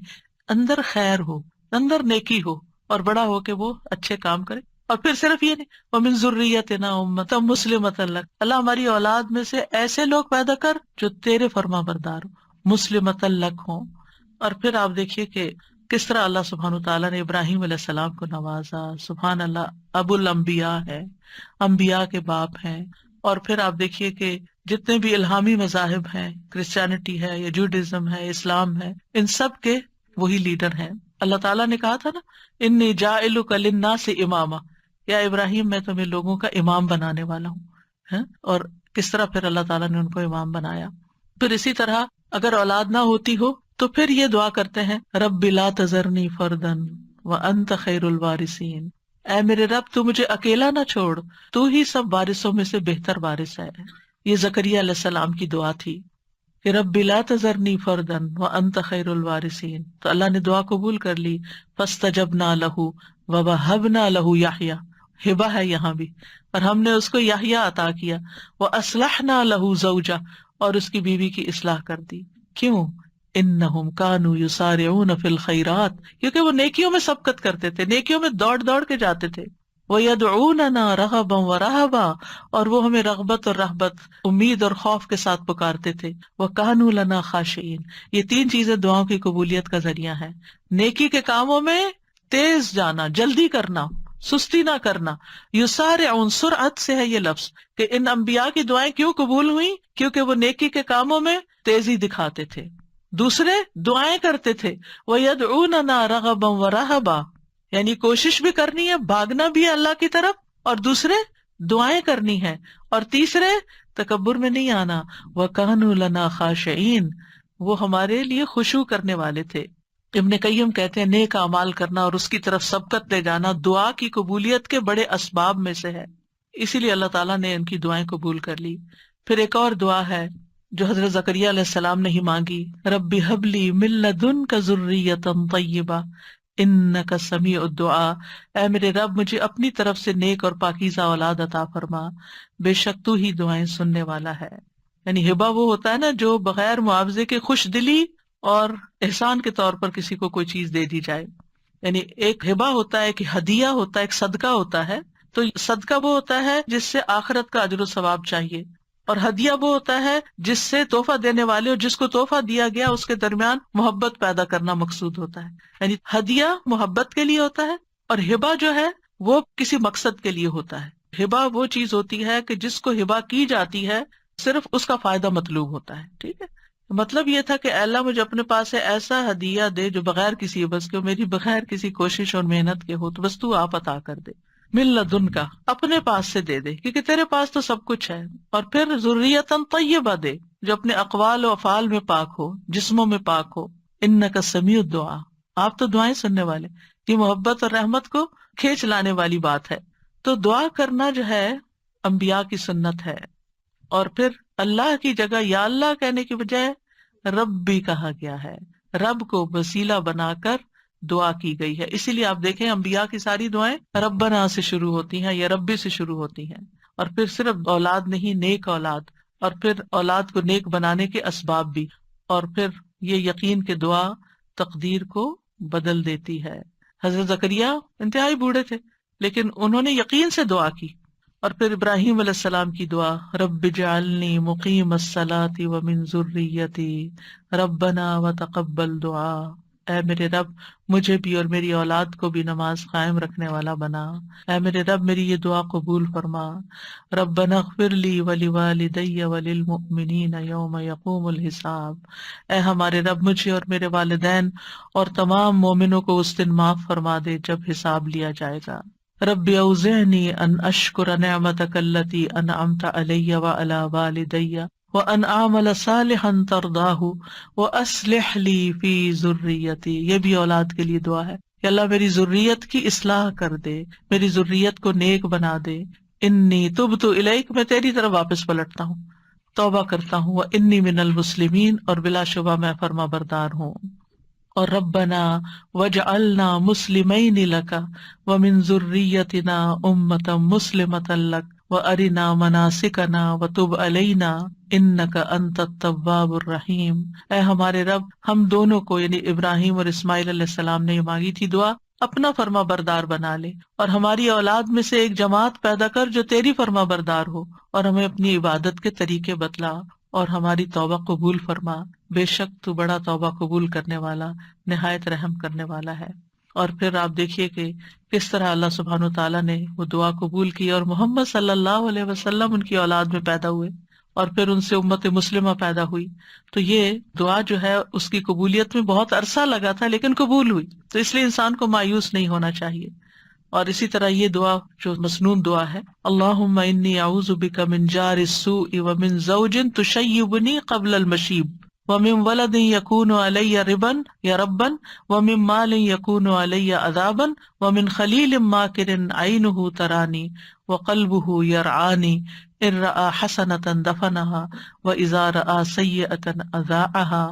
اندر خیر ہو، اندر نیکی ہو، اور بڑا ہو کے وہ اچھے کام کرے. اور پھر صرف یہ نہیں، وَمِن ذُرِّيَّتِنَا أُمَّةً مُسْلِمَةً لَكَ، اللہ ہماری اولاد میں سے ایسے لوگ پیدا کر جو تیرے فرما بردار ہوں، مُسْلِمَةً لَكَ ہوں. اور پھر آپ دیکھیے کہ کس طرح اللہ سبحانہ تعالیٰ نے ابراہیم علیہ السلام کو نوازا. سبحان اللہ، ابو الانبیاء ہے، انبیاء کے باپ ہیں. اور پھر آپ دیکھیے کہ جتنے بھی الہامی مذاہب ہیں، کرسچینٹی ہے یا جوڈازم ہے، اسلام ہے، ان سب کے وہی لیڈر ہیں. اللہ تعالیٰ نے کہا تھا نا، انی جاعلک للناس اماما، یا ابراہیم میں تمہیں لوگوں کا امام بنانے والا ہوں. ہیں؟ اور کس طرح پھر اللہ تعالیٰ نے ان کو امام بنایا. پھر اسی طرح اگر اولاد نہ ہوتی ہو تو پھر یہ دعا کرتے ہیں، رب لا تذرنی فردن وانت خیر الوارثین، اے میرے رب تو مجھے اکیلا نہ چھوڑ، تو ہی سب وارثوں میں سے بہتر وارث ہے. یہ زکریا علیہ السلام کی دعا تھی کہ رب لا تذرنی فردن وانت خیر الوارثین. تو اللہ نے دعا قبول کر لی. فاستجبنا لہ ووہبنا لہ یحییٰ، ہبہ ہے یہاں بھی، اور ہم نے اس کو یحییٰ عطا کیا. واصلحنا لہ زوجہ، اور اس کی بیوی کی اصلاح کر دی. کیوں؟ انہم کانوا یسارعون فی الخیرات، کیونکہ وہ نیکیوں میں سبقت کرتے تھے، نیکیوں میں دوڑ دوڑ کے جاتے تھے. وَيَدْعُونَنَا رَغَبًا وَرَهَبًا، اور وہ ہمیں رغبت اور رہبت، امید اور خوف کے ساتھ پکارتے تھے. وَكَانُوا لَنَا خَاشِعِينَ، یہ تین چیزیں دعاؤں کی قبولیت کا ذریعہ ہیں. نیکی کے کاموں میں تیز جانا، جلدی کرنا، سستی نہ کرنا. یسارعون، سرعت سے ہے یہ لفظ، کہ ان انبیاء کی دعائیں کیوں قبول ہوئیں؟ کیونکہ وہ نیکی کے کاموں میں تیزی دکھاتے تھے، دوسرے دعائیں کرتے تھے. وَيَدْعُونَنَا رَغَبًا وَرَهَبًا، یعنی کوشش بھی کرنی ہے، بھاگنا بھی ہے اللہ کی طرف، اور دوسرے دعائیں کرنی ہے، اور تیسرے تکبر میں نہیں آنا. وَكَانُوا لَنَا خَاشِعِينَ، وہ ہمارے لیے خشوع کرنے والے تھے. ابن قیم کہتے ہیں نیک اعمال کرنا اور اس کی طرف سبقت لے جانا دعا کی قبولیت کے بڑے اسباب میں سے ہے. اسی لیے اللہ تعالیٰ نے ان کی دعائیں قبول کر لی. پھر ایک اور دعا ہے جو حضرت زکریا علیہ السلام نے ہی مانگی، رب ہب لی من لدنک ذریۃ طیبہ انک سمیع الدعاء، اے میرے رب مجھے اپنی طرف سے نیک اور پاکیزہ اولاد عطا فرما، بے شک تو ہی دعائیں سننے والا ہے. یعنی ہبہ وہ ہوتا ہے نا جو بغیر معاوضے کے خوش دلی اور احسان کے طور پر کسی کو کوئی چیز دے دی جائے. یعنی ایک ہبہ ہوتا ہے، ایک ہدیہ ہوتا ہے، ایک صدقہ ہوتا ہے. تو صدقہ وہ ہوتا ہے جس سے آخرت کا اجر و ثواب چاہیے، اور ہدیہ وہ ہوتا ہے جس سے تحفہ دینے والے اور جس کو تحفہ دیا گیا اس کے درمیان محبت پیدا کرنا مقصود ہوتا ہے. یعنی ہدیہ محبت کے لیے ہوتا ہے، اور ہبہ جو ہے وہ کسی مقصد کے لیے ہوتا ہے. ہبہ وہ چیز ہوتی ہے کہ جس کو ہبہ کی جاتی ہے صرف اس کا فائدہ مطلوب ہوتا ہے. ٹھیک ہے، مطلب یہ تھا کہ اے اللہ مجھے اپنے پاس سے ایسا ہدیہ دے جو بغیر کسی عوض کے، میری بغیر کسی کوشش اور محنت کے ہو، تو بس تو آپ عطا کر دے. من لدن کا، اپنے پاس سے دے دے، کیونکہ تیرے پاس تو سب کچھ ہے. اور پھر ذریۃ طیبہ دے، جو اپنے اقوال و افعال میں پاک ہو، جسموں میں پاک ہو. انک سمیع الدعاء، آپ تو دعائیں سننے والے. یہ محبت اور رحمت کو کھینچ لانے والی بات ہے. تو دعا کرنا جو ہے انبیاء کی سنت ہے. اور پھر اللہ کی جگہ یا اللہ کہنے کی بجائے رب بھی کہا گیا ہے، رب کو وسیلہ بنا کر دعا کی گئی ہے. اسی لیے آپ دیکھیں انبیاء کی ساری دعائیں ربنا سے شروع ہوتی ہیں یا ربی سے شروع ہوتی ہیں. اور پھر صرف اولاد نہیں، نیک اولاد، اور پھر اولاد کو نیک بنانے کے اسباب بھی. اور پھر یہ یقین کہ دعا تقدیر کو بدل دیتی ہے. حضرت زکریا انتہائی بوڑھے تھے لیکن انہوں نے یقین سے دعا کی. اور پھر ابراہیم علیہ السلام کی دعا، رب اجعلنی مقیم الصلاۃ ومن ذریتی ربنا وتقبل دعا، اے میرے رب مجھے بھی اور میری اولاد کو بھی نماز قائم رکھنے والا بنا. اے میرے رب میری یہ دعا قبول فرما. ربنا اغفر لی ولوالدی وللمؤمنین یوم یقوم الحساب، اے ہمارے رب مجھے اور میرے والدین اور تمام مومنوں کو اس دن معاف فرما دے جب حساب لیا جائے گا. رب اوزعنی ان اشکر نعمتک التی انعمت علی وعلی والدی وان اعمل صالحا ترضاہ واصلح لی فی ذریتی. یہ بھی اولاد کے لیے دعا ہے کہ اللہ میری ذریت کی اصلاح کر دے، میری ذریت کو نیک بنا دے. انی تبت الیک، میں تیری طرف واپس پلٹتا ہوں، توبہ کرتا ہوں. وانی من المسلمین، اور بلا شبہ میں فرما بردار ہوں. اور ربنا وجعلنا مسلمین لک ومن ذریتنا امۃ مسلمۃ لک وارنا مناسکنا وتب علینا انک انت التواب الرحیم. اے ہمارے رب ہم دونوں کو، یعنی ابراہیم اور اسماعیل علیہ السلام نے یہ مانگی تھی دعا، اپنا فرما بردار بنا لے، اور ہماری اولاد میں سے ایک جماعت پیدا کر جو تیری فرما بردار ہو، اور ہمیں اپنی عبادت کے طریقے بتلا اور ہماری توبہ قبول فرما، بے شک تو بڑا توبہ قبول کرنے والا، نہایت رحم کرنے والا ہے۔ اور پھر آپ دیکھیے کہ کس طرح اللہ سبحانہ تعالیٰ نے وہ دعا قبول کی، اور محمد صلی اللہ علیہ وسلم ان کی اولاد میں پیدا ہوئے، اور پھر ان سے امت مسلمہ پیدا ہوئی۔ تو یہ دعا جو ہے اس کی قبولیت میں بہت عرصہ لگا تھا، لیکن قبول ہوئی، تو اس لیے انسان کو مایوس نہیں ہونا چاہیے۔ اور اسی طرح یہ دعا جو مسنون دعا ہے، اللہم انی اعوذ بک من جار السوء ومن زوج تشیبنی قبل المشیب ومن ولد یکون علی ربا ومن مال یکون علی عذابا ومن خلیل ماکر عینہ ترانی وقلبہ یرعانی ان رأى حسنة دفنها وإذا رأى سیئة اذاعها۔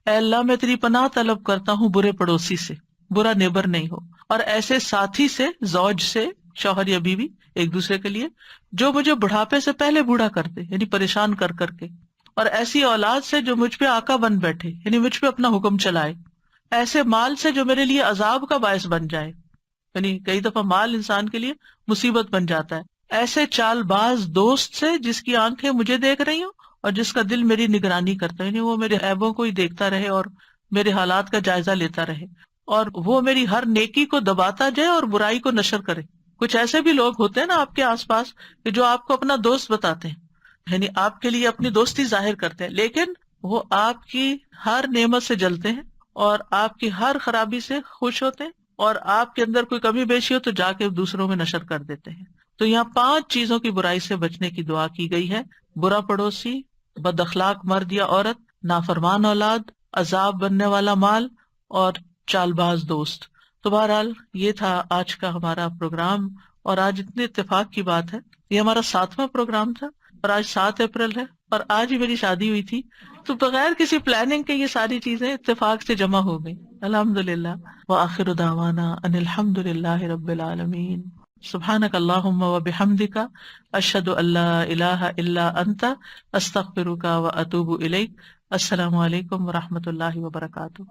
اے اللہ میں تیری پناہ طلب کرتا ہوں برے پڑوسی سے، برا نیبر نہیں ہو، اور ایسے ساتھی سے، زوج سے، شوہر یا بیوی ایک دوسرے کے لیے، جو مجھے بڑھاپے سے پہلے بوڑھا کر دے، یعنی پریشان کر کر کے، اور ایسی اولاد سے جو مجھ پہ آقا بن بیٹھے، یعنی مجھ پہ اپنا حکم چلائے، ایسے مال سے جو میرے لیے عذاب کا باعث بن جائے، یعنی کئی دفعہ مال انسان کے لیے مصیبت بن جاتا ہے، ایسے چال باز دوست سے جس کی آنکھیں مجھے دیکھ رہی ہوں اور جس کا دل میری نگرانی کرتا ہے، یعنی وہ میرے عیبوں کو ہی دیکھتا رہے اور میرے حالات کا جائزہ لیتا رہے، اور وہ میری ہر نیکی کو دباتا جائے اور برائی کو نشر کرے۔ کچھ ایسے بھی لوگ ہوتے ہیں نا آپ کے آس پاس کہ جو آپ کو اپنا دوست بتاتے ہیں، یعنی آپ کے لیے اپنی دوستی ظاہر کرتے ہیں، لیکن وہ آپ کی ہر نعمت سے جلتے ہیں اور آپ کی ہر خرابی سے خوش ہوتے ہیں، اور آپ کے اندر کوئی کمی بیشی ہو تو جا کے دوسروں میں نشر کر دیتے ہیں۔ تو یہاں 5 چیزوں کی برائی سے بچنے کی دعا کی گئی ہے: برا پڑوسی، بد اخلاق مرد یا عورت، نافرمان اولاد، عذاب بننے والا مال، اور چال باز دوست۔ تو بہرحال یہ تھا آج کا ہمارا پروگرام، اور آج اتنے اتفاق کی بات ہے، یہ ہمارا 7واں پروگرام تھا، اور آج 7 اپریل ہے، اور آج ہی میری شادی ہوئی تھی، تو بغیر کسی پلاننگ کے یہ ساری چیزیں اتفاق سے جمع ہو گئی، الحمدللہ۔ وآخر دعوانا ان الحمدللہ رب العالمین۔ سبحانک اللہم وبحمدک، اشہد ان لا الہ الا انت، استغفرک واتوب الیک۔ السلام علیکم ورحمۃ اللہ وبرکاتہ۔